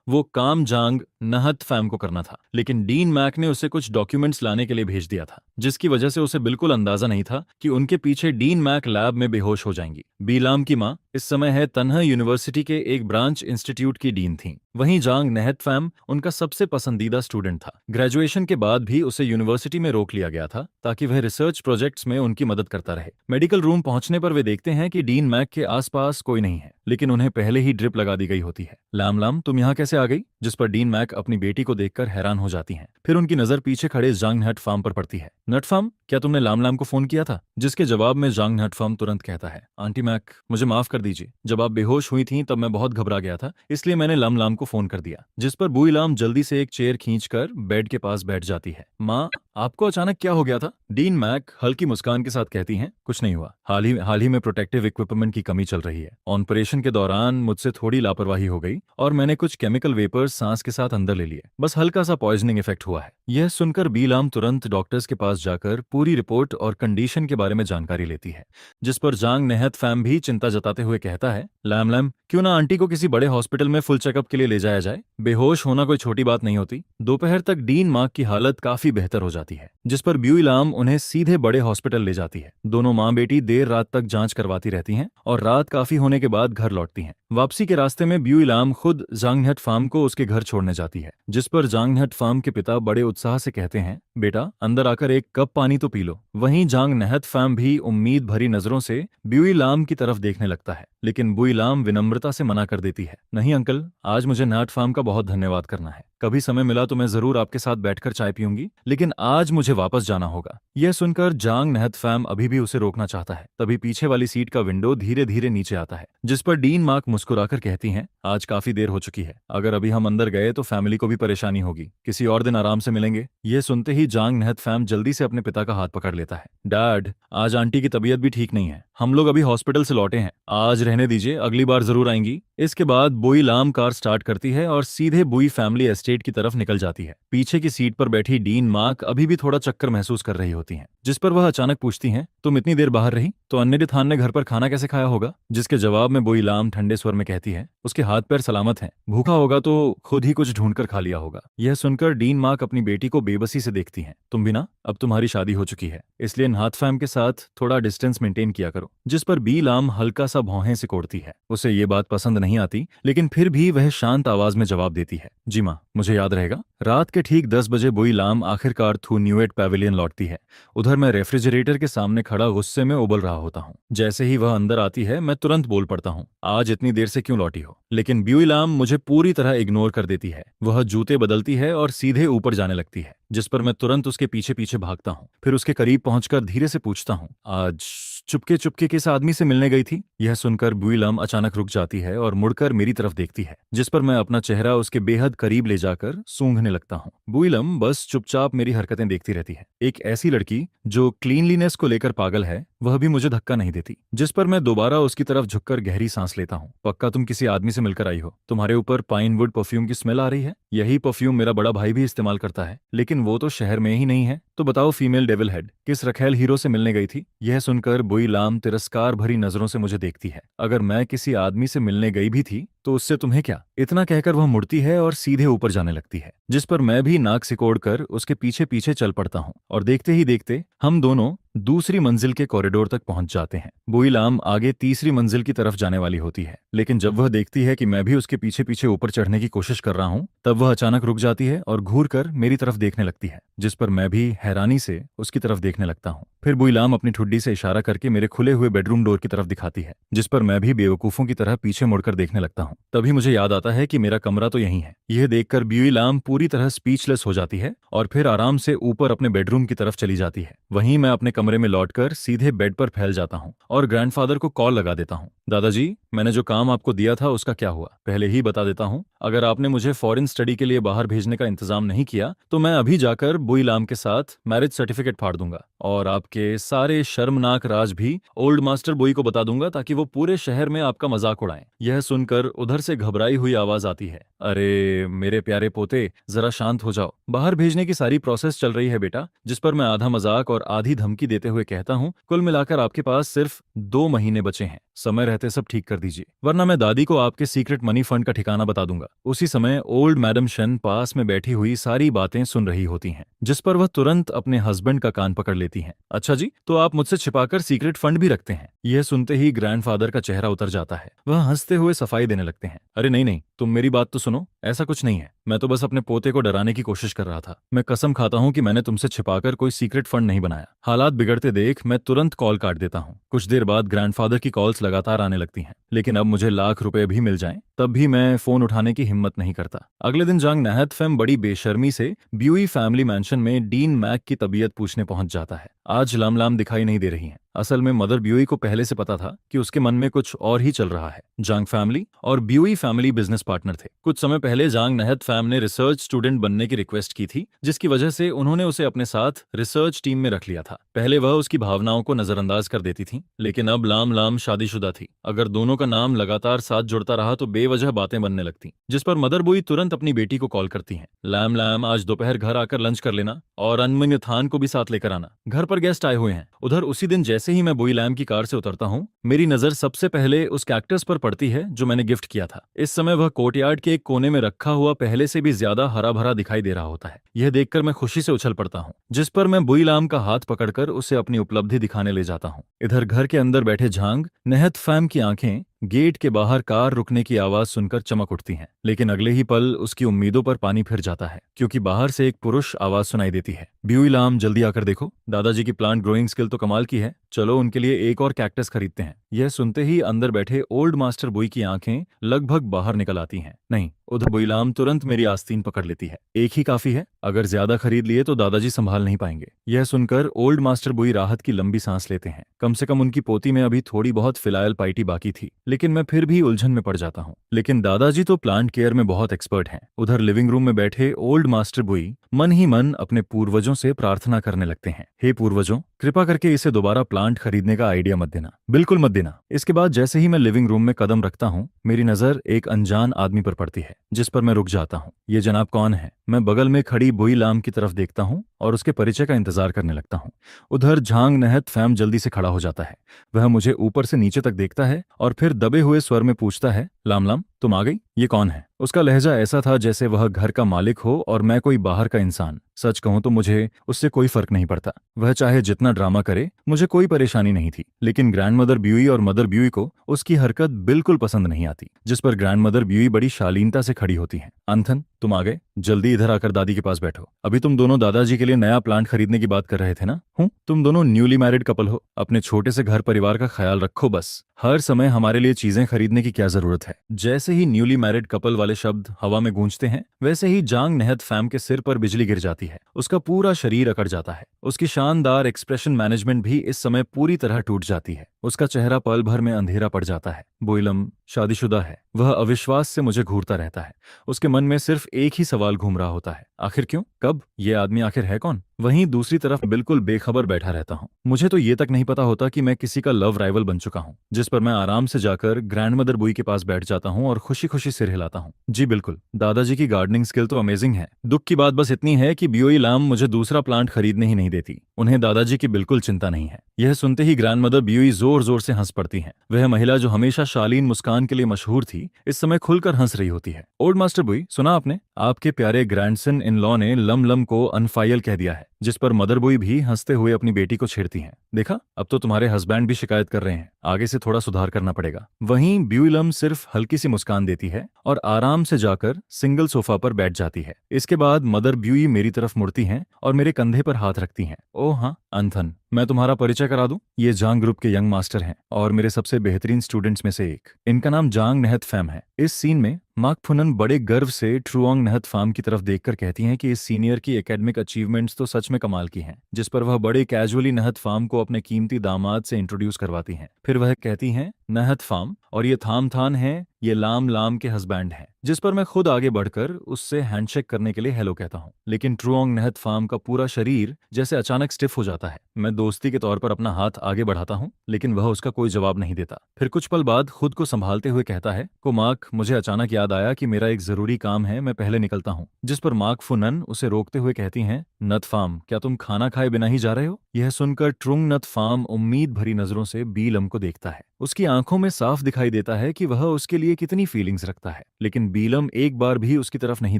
वो काम झांग नहत फैम को करना था, लेकिन डीन मैक ने उसे कुछ डॉक्यूमेंट्स लाने के लिए भेज दिया था, जिसकी वजह से उसे बिल्कुल अंदाजा नहीं था कि उनके पीछे डीन मैक लैब में बेहोश हो जाएंगी। बीलाम की माँ इस समय है तन्हा यूनिवर्सिटी के एक ब्रांच इंस्टीट्यूट की डीन थी। वहीं जांग नहत फैम उनका सबसे पसंदीदा स्टूडेंट था। ग्रेजुएशन के बाद भी उसे यूनिवर्सिटी में रोक लिया गया था ताकि वह रिसर्च प्रोजेक्ट्स में उनकी मदद करता रहे। मेडिकल रूम पहुंचने पर वे देखते हैं कि डीन मैक के आसपास कोई नहीं है, लेकिन उन्हें पहले ही ड्रिप लगा दी गई होती है। लाम लाम, तुम यहाँ कैसे आ गई? जिस पर डीन मैक अपनी बेटी को देखकर हैरान हो जाती हैं। फिर उनकी नजर पीछे खड़े जांग नहट फार्म पर पड़ती है। नट फार्म, क्या तुमने लाम लाम को फोन किया था? जिसके जवाब में जांग नहट फार्म तुरंत कहता है, आंटी मैक, मुझे माफ कर दीजिए, जब आप बेहोश हुई थीं तब मैं बहुत घबरा गया था, इसलिए मैंने लाम लाम को फोन कर दिया। जिस पर बुई लाम जल्दी से एक चेयर खींचकर बेड के पास बैठ जाती है। माँ, आपको अचानक क्या हो गया था? डीन मैक हल्की मुस्कान के साथ कहती हैं, कुछ नहीं हुआ, हाल ही में प्रोटेक्टिव इक्विपमेंट की कमी चल रही है। ऑपरेशन के दौरान मुझसे थोड़ी लापरवाही हो गई और मैंने कुछ केमिकल वेपर्स सांस के साथ अंदर ले लिए, बस हल्का सा पॉइजनिंग इफेक्ट हुआ है। यह सुनकर बी लाम तुरंत डॉक्टर्स के पास जाकर पूरी रिपोर्ट और कंडीशन के बारे में जानकारी लेती है, जिस पर जांग नहत फैम भी चिंता जताते हुए कहता है, लैम लैम, क्यों ना आंटी को किसी बड़े हॉस्पिटल में फुल चेकअप के लिए ले जाया जाए? बेहोश होना कोई छोटी बात नहीं होती। दोपहर तक डीन मार्क की हालत काफी बेहतर हो जाती जाती है, जिस पर ब्यूई लाम उन्हें सीधे बड़े हॉस्पिटल ले जाती है। दोनों माँ बेटी देर रात तक जांच करवाती रहती हैं और रात काफी होने के बाद घर लौटती हैं। वापसी के रास्ते में ब्यूई लाम खुद जांगनहट फार्म को उसके घर छोड़ने जाती है, जिस पर जांगनहट फार्म के पिता बड़े उत्साह से कहते हैं, बेटा अंदर आकर एक कप पानी तो पी लो। वहीं जांगनहट फार्म भी उम्मीद भरी नजरों से ब्यूई लाम की तरफ देखने लगता है, लेकिन ब्यूई लाम विनम्रता से मना कर देती है, नहीं अंकल, आज मुझे नहट फार्म का बहुत धन्यवाद करना है। कभी समय मिला तो मैं जरूर आपके साथ बैठकर चाय पीऊंगी, लेकिन आज मुझे वापस जाना होगा। यह सुनकर जांग नहत फैम अभी भी उसे रोकना चाहता है। तभी पीछे वाली सीट का विंडो धीरे धीरे नीचे आता है, जिस पर डीन मार्क मुस्कुराकर कहती हैं, आज काफी देर हो चुकी है, अगर अभी हम अंदर गए तो फैमिली को भी परेशानी होगी, किसी और दिन आराम से मिलेंगे। यह सुनते ही जांग नहत फैम जल्दी से अपने पिता का हाथ पकड़ लेता है। डैड, आज आंटी की तबीयत भी ठीक नहीं है, हम लोग अभी हॉस्पिटल से लौटे हैं, आज रहने दीजिए, अगली बार जरूर आएंगी। इसके बाद बुई लाम कार स्टार्ट करती है और सीधे बुई फैमिली एस्टेट की तरफ निकल जाती है। पीछे की सीट पर बैठी डीन मार्क अभी भी थोड़ा चक्कर महसूस कर रही होती हैं, जिस पर वह अचानक पूछती हैं, तुम इतनी देर बाहर रही तो अन्य थान ने घर पर खाना कैसे खाया होगा? जिसके जवाब में बुई लाम ठंडे स्वर में कहती है, उसके हाथ पैर सलामत हैं, भूखा होगा तो खुद ही कुछ ढूंढकर खा लिया होगा। यह सुनकर डीन मार्क अपनी बेटी को बेबसी से देखती हैं, तुम भी ना, अब तुम्हारी शादी हो चुकी है, इसलिए नाथ फैम के साथ थोड़ा डिस्टेंस मेंटेन किया करो। जिस पर बी लाम हल्का सा भौहें सिकोड़ती है। उसे ये बात पसंद नहीं आती, लेकिन फिर भी वह शांत आवाज में जवाब देती है, जी माँ, मुझे याद रहेगा। रात के ठीक 10 बजे बुई लाम आखिरकार थू न्यूएट पैविलियन लौटती है। उधर मैं रेफ्रिजरेटर के सामने खड़ा गुस्से में उबल रहा होता हूँ। जैसे ही वह अंदर आती है मैं तुरंत बोल पड़ता हूँ, आज इतनी देर से क्यों लौटी हो? लेकिन ब्यूई लाम मुझे पूरी तरह इग्नोर कर देती है। वह जूते बदलती है और सीधे ऊपर जाने लगती है, जिस पर मैं तुरंत उसके पीछे पीछे भागता हूँ। फिर उसके करीब पहुंचकर धीरे से पूछता हूँ, आज चुपके चुपके किस आदमी से मिलने गई थी? यह सुनकर ब्यूई लाम अचानक रुक जाती है और मुड़कर मेरी तरफ देखती है, जिस पर मैं अपना चेहरा उसके बेहद करीब ले जाकर सूंघने लगता हूँ। ब्यूई लाम बस चुपचाप मेरी हरकतें देखती रहती है। एक ऐसी लड़की जो क्लीनलीनेस को लेकर पागल है, वह भी मुझे धक्का नहीं देती। जिस पर मैं दोबारा उसकी तरफ झुककर गहरी सांस लेता हूँ। पक्का तुम किसी आदमी से मिलकर आई हो, तुम्हारे ऊपर पाइनवुड परफ्यूम की स्मेल आ रही है। यही परफ्यूम मेरा बड़ा भाई भी इस्तेमाल करता है, लेकिन वो तो शहर में ही नहीं है। तो बताओ फीमेल डेविल हेड किस रखेल हीरो से मिलने गई थी? यह सुनकर बुई लाम तिरस्कार भरी नजरों से मुझे देखती है। अगर मैं किसी आदमी से मिलने गई भी थी तो उससे तुम्हें क्या? इतना कहकर वह मुड़ती है और सीधे ऊपर जाने लगती है, जिस पर मैं भी नाक सिकोड़कर उसके पीछे पीछे चल पड़ता हूँ। और देखते ही देखते हम दोनों दूसरी मंजिल के कॉरिडोर तक पहुंच जाते हैं। बुई लाम आगे तीसरी मंजिल की तरफ जाने वाली होती है, लेकिन जब वह देखती है कि मैं भी उसके पीछे पीछे ऊपर चढ़ने की कोशिश कर रहा हूं, तब वह अचानक रुक जाती है और घूरकर मेरी तरफ देखने लगती है, जिस पर मैं भी हैरानी से उसकी तरफ देखने लगता हूं। फिर बुई लाम अपनी ठुड्डी से इशारा करके मेरे खुले हुए बेडरूम डोर की तरफ दिखाती है, जिस पर मैं भी बेवकूफों की तरह पीछे मुड़कर देखने लगता हूं। तभी मुझे याद आता है कि मेरा कमरा तो यहीं है। यह देखकर ब्यूई लाम पूरी तरह स्पीचलेस हो जाती है और फिर आराम से ऊपर अपने बेडरूम की तरफ चली जाती है। वहीं मैं अपने कमरे में लौटकर सीधे बेड पर फैल जाता हूँ और ग्रैंडफादर को कॉल लगा देता हूँ। दादाजी, मैंने जो काम आपको दिया था उसका क्या हुआ? पहले ही बता देता हूँ, अगर आपने मुझे फॉरेन स्टडी के लिए बाहर भेजने का इंतजाम नहीं किया तो मैं अभी जाकर बुई लाम के साथ मैरिज सर्टिफिकेट फाड़ दूंगा और आपके सारे शर्मनाक राज भी ओल्ड मास्टर बुई को बता दूंगा, ताकि वो पूरे शहर में आपका मजाक उड़ाएं। यह सुनकर उधर से घबराई हुई आवाज आती है, अरे मेरे प्यारे पोते, जरा शांत हो जाओ, बाहर भेजने की सारी प्रोसेस चल रही है बेटा। जिस पर मैं आधा मजाक और आधी धमकी देते हुए कहता हूँ, कुल मिलाकर आपके पास सिर्फ 2 महीने बचे हैं, समय रहते सब ठीक कर दीजिए, वरना मैं दादी को आपके सीक्रेट मनी फंड का ठिकाना बता दूंगा। उसी समय ओल्ड मैडम शन पास में बैठी हुई सारी बातें सुन रही होती हैं, जिस पर वह तुरंत अपने हस्बैंड का कान पकड़ लेती हैं। अच्छा जी, तो आप मुझसे छिपाकर सीक्रेट फंड भी रखते हैं? यह सुनते ही ग्रैंडफादर का चेहरा उतर जाता है। वह हंसते हुए सफाई देने लगते हैं, अरे नहीं नहीं, तुम मेरी बात तो सुनो, ऐसा कुछ नहीं है, मैं तो बस अपने पोते को डराने की कोशिश कर रहा था। मैं कसम खाता हूँ कि मैंने तुमसे छिपाकर कोई सीक्रेट फंड नहीं बनाया। हालात बिगड़ते देख मैं तुरंत कॉल काट देता हूँ। कुछ देर बाद ग्रैंडफादर की कॉल्स लगातार आने लगती हैं, लेकिन अब मुझे लाख रुपए भी मिल जाएं तब भी मैं फोन उठाने की हिम्मत नहीं करता। अगले दिन जांग नहत फैम बड़ी बेशर्मी से ब्यूई फैमिली मैंशन में डीन मैक की तबीयत पूछने पहुंच जाता है। आज लाम दिखाई नहीं दे रही हैं। असल में मदर ब्यूई को पहले से पता था कि उसके मन में कुछ और ही चल रहा है। जांग फैमिली और ब्यूई फैमिली बिजनेस पार्टनर थे। कुछ समय पहले जांग नहत फैम ने रिसर्च स्टूडेंट बनने की रिक्वेस्ट की थी, जिसकी वजह से उन्होंने उसे अपने साथ रिसर्च टीम में रख लिया था। पहले वह उसकी भावनाओं को नजरअंदाज कर देती थी, लेकिन अब लाम शादीशुदा थी। अगर दोनों का नाम लगातार साथ जुड़ता रहा तो बेवजह बातें बनने लगती, जिस पर मदर बुई तुरंत अपनी बेटी को कॉल करती हैं। लैम लैम, आज दोपहर घर आकर लंच कर लेना और अनमन्य थान को भी साथ लेकर आना, घर पर गेस्ट आए हुए हैं। उधर उसी दिन जैसे ही मैं बुई लैम की कार से उतरता हूँ, मेरी नजर सबसे पहले उस कैक्टस पर पड़ती है जो मैंने गिफ्ट किया था। इस समय वह कोर्टयार्ड के एक कोने में रखा हुआ पहले से भी ज्यादा हरा भरा दिखाई दे रहा होता है। यह देखकर मैं खुशी से उछल पड़ता हूँ, जिस पर मैं बुई लाम का हाथ पकड़कर उसे अपनी उपलब्धि दिखाने ले जाता हूँ। इधर घर के अंदर बैठे झांग नहत फैम की आंखें गेट के बाहर कार रुकने की आवाज सुनकर चमक उठती हैं, लेकिन अगले ही पल उसकी उम्मीदों पर पानी फिर जाता है, क्योंकि बाहर से एक पुरुष आवाज सुनाई देती है। ब्यूई लाम, जल्दी आकर देखो, दादाजी की प्लांट ग्रोइंग स्किल तो कमाल की है, चलो उनके लिए एक और कैक्टस खरीदते हैं। यह सुनते ही अंदर बैठे ओल्ड मास्टर बुई की आंखें लगभग बाहर निकल आती हैं। नहीं, उधर बुईलाम तुरंत मेरी आस्तीन पकड़ लेती है। एक ही काफी है, अगर ज्यादा खरीद लिए तो दादाजी संभाल नहीं पाएंगे। यह सुनकर ओल्ड मास्टर बुई राहत की लंबी सांस लेते हैं। कम से कम उनकी पोती में अभी थोड़ी बहुत फिलायल पाइटी बाकी थी, लेकिन मैं फिर भी उलझन में पड़ जाता हूँ। लेकिन दादाजी तो प्लांट केयर में बहुत एक्सपर्ट हैं। उधर लिविंग रूम में बैठे ओल्ड मास्टर बुई मन ही मन अपने पूर्वजों से प्रार्थना करने लगते हैं। हे पूर्वजों, कृपा करके इसे दोबारा प्लांट खरीदने का आइडिया मत देना, बिल्कुल मत देना। इसके बाद जैसे ही मैं लिविंग रूम में कदम रखता हूँ, मेरी नजर एक अनजान आदमी पर पड़ती है, जिस पर मैं रुक जाता हूँ। ये जनाब कौन है? मैं बगल में खड़ी बुई लाम की तरफ देखता हूँ और उसके परिचय का इंतजार करने लगता हूँ। उधर झांग नहत फैम जल्दी से खड़ा हो जाता है। वह मुझे ऊपर से नीचे तक देखता है और फिर दबे हुए स्वर में पूछता है, लाम लाम, तुम आ गई? ये कौन है? उसका लहजा ऐसा था जैसे वह घर का मालिक हो और मैं कोई बाहर का इंसान। सच कहूं तो मुझे उससे कोई फर्क नहीं पड़ता। वह चाहे जितना ड्रामा करे, मुझे कोई परेशानी नहीं थी। लेकिन ग्रैंडमदर ब्यूई और मदर ब्यूई को उसकी हरकत बिल्कुल पसंद नहीं आती, जिस पर ग्रैंडमदर ब्यूई बड़ी शालीनता से खड़ी होती हैं। अंथन, तुम आ गए? जल्दी इधर आकर दादी के पास बैठो। अभी तुम दोनों दादाजी के लिए नया प्लांट खरीदने की बात कर रहे थे ना? तुम दोनों न्यूली मैरिड कपल हो, अपने छोटे से घर परिवार का ख्याल रखो बस। हर समय हमारे लिए चीजें खरीदने की क्या जरूरत है? जैसे ही न्यूली मैरिड कपल वाले शब्द हवा में गूंजते हैं, वैसे ही जांग नहत फैम के सिर पर बिजली गिर जाती है। उसका पूरा शरीर अकड़ जाता है। उसकी शानदार एक्सप्रेशन मैनेजमेंट भी इस समय पूरी तरह टूट जाती है। उसका चेहरा पल भर में अंधेरा पड़ जाता है। बुईलम शादीशुदा है। वह अविश्वास से मुझे घूरता रहता है। उसके मन में सिर्फ एक ही सवाल घूम रहा होता है, आखिर क्यों? कब? ये आदमी आखिर है कौन? वहीं दूसरी तरफ बिल्कुल बेखबर बैठा रहता हूँ। मुझे तो ये तक नहीं पता होता कि मैं किसी का लव राइवल बन चुका हूँ, जिस पर मैं आराम से जाकर ग्रैंडमदर बुई के पास बैठ जाता हूँ और खुशी खुशी सिर हिलाता हूँ। जी बिल्कुल, दादाजी की गार्डनिंग स्किल तो अमेजिंग है। दुख की बात बस इतनी है कि ब्यूई लाम मुझे दूसरा प्लांट खरीदने ही नहीं देती। उन्हें दादाजी की बिल्कुल चिंता नहीं है। यह सुनते ही ग्रैंडमदर ब्यूई जोर जोर से हंस पड़ती हैं। वह महिला जो हमेशा शालीन मुस्कान के लिए मशहूर थी, इस समय खुलकर हंस रही होती है। ओल्ड मास्टर बुई, सुना आपने? आपके प्यारे ग्रैंडसन इन लॉ ने लम लम को अनफाइल कह दिया है, जिस पर मदर बुई भी हंसते हुए अपनी बेटी को छेड़ती हैं। देखा, अब तो तुम्हारे हस्बैंड भी शिकायत कर रहे हैं। आगे से थोड़ा सुधार करना पड़ेगा। वहीं ब्यूलम सिर्फ हल्की सी मुस्कान देती है और आराम से जाकर सिंगल सोफा पर बैठ जाती है। इसके बाद मदर ब्यूई मेरी तरफ मुड़ती हैं और मेरे कंधे पर हाथ रखती हैं। ओह हाँ अंथन, मैं तुम्हारा परिचय करा दूं? ये जांग ग्रुप के यंग मास्टर हैं और मेरे सबसे बेहतरीन स्टूडेंट्स में से एक। इनका नाम जांग नहत फैम है। इस सीन में मार्क फुनन बड़े गर्व से ट्रुओंग नहत फार्म की तरफ देखकर कहती हैं कि इस सीनियर की एकेडमिक अचीवमेंट्स तो सच में कमाल की हैं, जिस पर वह बड़े कैजुअली नहत फार्म को अपने कीमती दामाद से इंट्रोड्यूस करवाती हैं। फिर वह कहती हैं, नहत फार्म और ये थाम थान है, ये लाम लाम के हस्बैंड हैं, जिस पर मैं खुद आगे बढ़कर उससे हैंडशेक करने के लिए हेलो कहता हूँ। लेकिन ट्रुओंग नहत फार्म का पूरा शरीर जैसे अचानक स्टिफ हो जाता है। मैं दोस्ती के तौर पर अपना हाथ आगे बढ़ाता हूँ, लेकिन वह उसका कोई जवाब नहीं देता। फिर कुछ पल बाद खुद को संभालते हुए कहता है, को मार्क, मुझे अचानक याद आया कि मेरा एक जरूरी काम है, मैं पहले निकलता हूँ। जिस पर मार्क फुनन उसे रोकते हुए कहती हैं, नत फार्म, क्या तुम खाना खाए बिना ही जा रहे हो? यह सुनकर ट्रुंग नत फार्म उम्मीद भरी नजरों से बीलम को देखता है। उसकी आंखों में साफ दिखाई देता है कि वह उसके लिए कितनी फीलिंग्स रखता है, लेकिन बीलम एक बार भी उसकी तरफ नहीं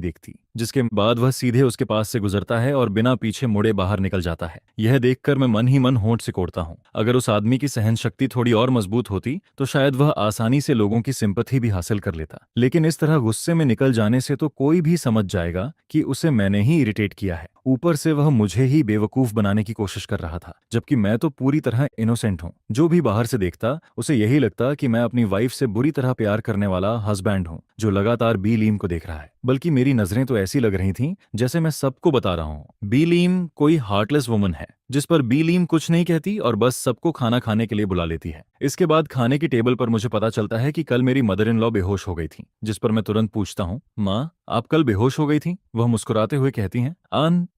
देखती। जिसके बाद वह सीधे उसके पास से गुजरता है और बिना पीछे मुड़े बाहर निकल जाता है। यह देखकर मैं मन ही मन होंठ सिकोड़ता हूँ। अगर उस आदमी की सहन शक्ति थोड़ी और मजबूत होती तो शायद वह आसानी से लोगों की सिंपैथी भी हासिल कर लेता, लेकिन इस तरह गुस्से में निकल जाने से तो कोई भी समझ जाएगा कि उसे मैंने ही इरिटेट किया है। ऊपर से वह मुझे ही बेवकूफ बनाने की कोशिश कर रहा था, जबकि मैं तो पूरी तरह इनोसेंट हूँ। जो भी बाहर से देखता उसे यही लगता कि मैं अपनी वाइफ से बुरी तरह प्यार करने वाला हस्बैंड हूँ, जो लगातार बी लीम को देख रहा है। बल्कि मेरी नजरें तो ऐसी लग रही थीं जैसे मैं सबको बता रहा हूँ, बी लीम कोई हार्टलेस वुमन है जिस पर बी लीम कुछ नहीं कहती और बस सबको खाना खाने के लिए बुला लेती है। इसके बाद खाने की टेबल पर मुझे पता चलता है कि कल मेरी मदर इन लॉ बेहोश हो गई थी, जिस पर मैं तुरंत पूछता हूँ, माँ आप कल बेहोश हो गई थी? वह मुस्कुराते हुए कहती हैं,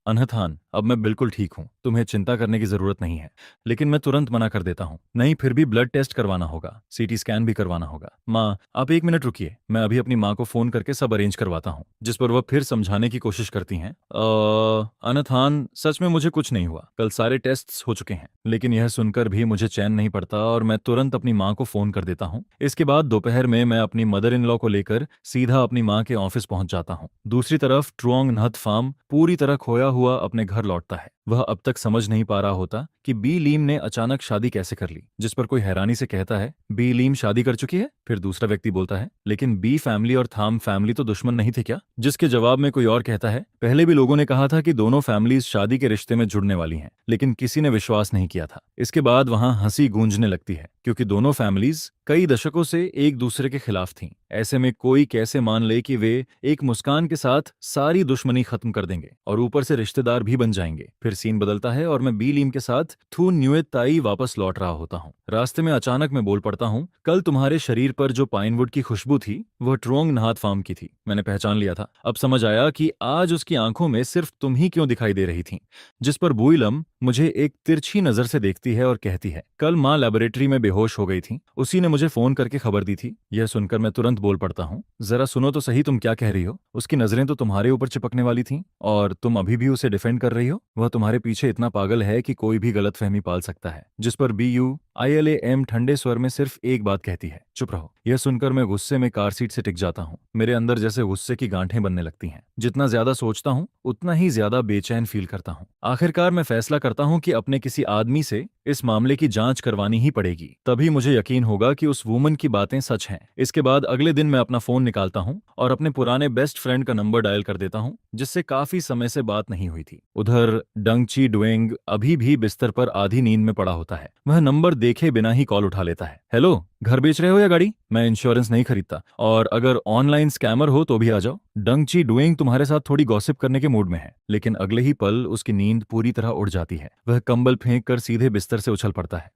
अनहथान, अब मैं बिल्कुल ठीक हूँ, तुम्हें चिंता करने की जरूरत नहीं है। लेकिन मैं तुरंत मना कर देता हूँ, नहीं फिर भी ब्लड टेस्ट करवाना होगा, सीटी स्कैन भी करवाना होगा। माँ आप 1 मिनट रुकिए, मैं अभी अपनी माँ को फोन करके सब अरेंज करवाता हूँ। जिस पर वह फिर समझाने की कोशिश करती हैं, अनथान सच में मुझे कुछ नहीं हुआ, कल सारे टेस्ट्स हो चुके हैं। लेकिन यह सुनकर भी मुझे चैन नहीं पड़ता और मैं तुरंत अपनी माँ को फोन कर देता हूँ। इसके बाद दोपहर में मैं अपनी मदर इन लॉ को लेकर सीधा अपनी माँ के ऑफिस पहुंच जाता हूँ। दूसरी तरफ ट्रुओंग नहत फार्म पूरी तरह खोया हुआ अपने घर लौटता है। वह अब तक समझ नहीं पा रहा होता कि बी लीम ने अचानक शादी कैसे कर ली। जिस पर कोई हैरानी से कहता है, बी लीम शादी कर चुकी है? फिर दूसरा व्यक्ति बोलता है, लेकिन बी फैमिली और थाम फैमिली तो दुश्मन नहीं थे क्या? जिसके जवाब में कोई और कहता है, पहले भी लोगों ने कहा था कि दोनों फैमिलीज शादी के रिश्ते में जुड़ने वाली हैं, लेकिन किसी ने विश्वास नहीं किया था। इसके बाद वहां हंसी गूंजने लगती है, क्योंकि दोनों फैमिलीज कई दशकों से एक दूसरे के खिलाफ थीं। ऐसे में कोई कैसे मान ले कि वे एक मुस्कान के साथ सारी दुश्मनी खत्म कर देंगे और ऊपर से रिश्तेदार भी बन जाएंगे। फिर सीन बदलता है और मैं बी लीम के साथ थू न्यूएत ताई वापस लौट रहा होता हूँ। रास्ते में अचानक मैं बोल पड़ता हूँ, कल तुम्हारे शरीर पर जो पाइनवुड की खुशबू थी वह ट्रुओंग नहात फार्म की थी। मैंने पहचान लिया था। अब समझ आया कि आज उसकी आंखों में सिर्फ तुम ही क्यों दिखाई दे रही थी। जिस पर बुइलम मुझे एक तिरछी नजर से देखती है और कहती है, कल माँ लेबोरेटरी में बेहोश हो गई थी, उसी ने मुझे फोन करके खबर दी थी। यह सुनकर मैं तुरंत बोल पड़ता हूँ, जरा सुनो तो सही तुम क्या कह रही हो। उसकी नजरें तो तुम्हारे ऊपर चिपकने वाली थीं और तुम अभी भी उसे डिफेंड कर रही हो। वह तुम्हारे पीछे इतना पागल है कि कोई भी गलतफहमी पाल सकता है। जिस पर BUILAM ठंडे स्वर में सिर्फ एक बात कहती है, चुप रहो। यह सुनकर मैं गुस्से में कार सीट से टिक जाता हूँ। मेरे अंदर जैसे गुस्से की गांठें बनने लगती हैं। जितना ज्यादा सोचता हूँ उतना ही ज्यादा बेचैन फील करता हूँ। आखिरकार मैं फैसला करता हूँ कि अपने किसी आदमी से इस मामले की जांच करवानी ही पड़ेगी, तभी मुझे यकीन होगा कि उस वुमन की बातें सच हैं। इसके बाद अगले दिन मैं अपना फोन निकालता हूँ और अपने पुराने बेस्ट फ्रेंड का नंबर डायल कर देता हूँ, जिससे काफी समय से बात नहीं हुई थी। उधर डंग ची डुएंग अभी भी बिस्तर पर आधी नींद में पड़ा होता है। वह नंबर देखे बिना ही कॉल उठा लेता है। हेलो, घर बेच रहे हो या गाड़ी? मैं इंश्योरेंस नहीं खरीदता और अगर ऑनलाइन स्कैमर हो तो भी आ जाओ। डंग ची डुएंग तुम्हारे साथ थोड़ी गॉसिप करने के मूड में है। लेकिन अगले ही पल उसकी नींद पूरी तरह उड़ जाती है। वह कंबल फेंक कर सीधे बिस्तर से उछल पड़ता है।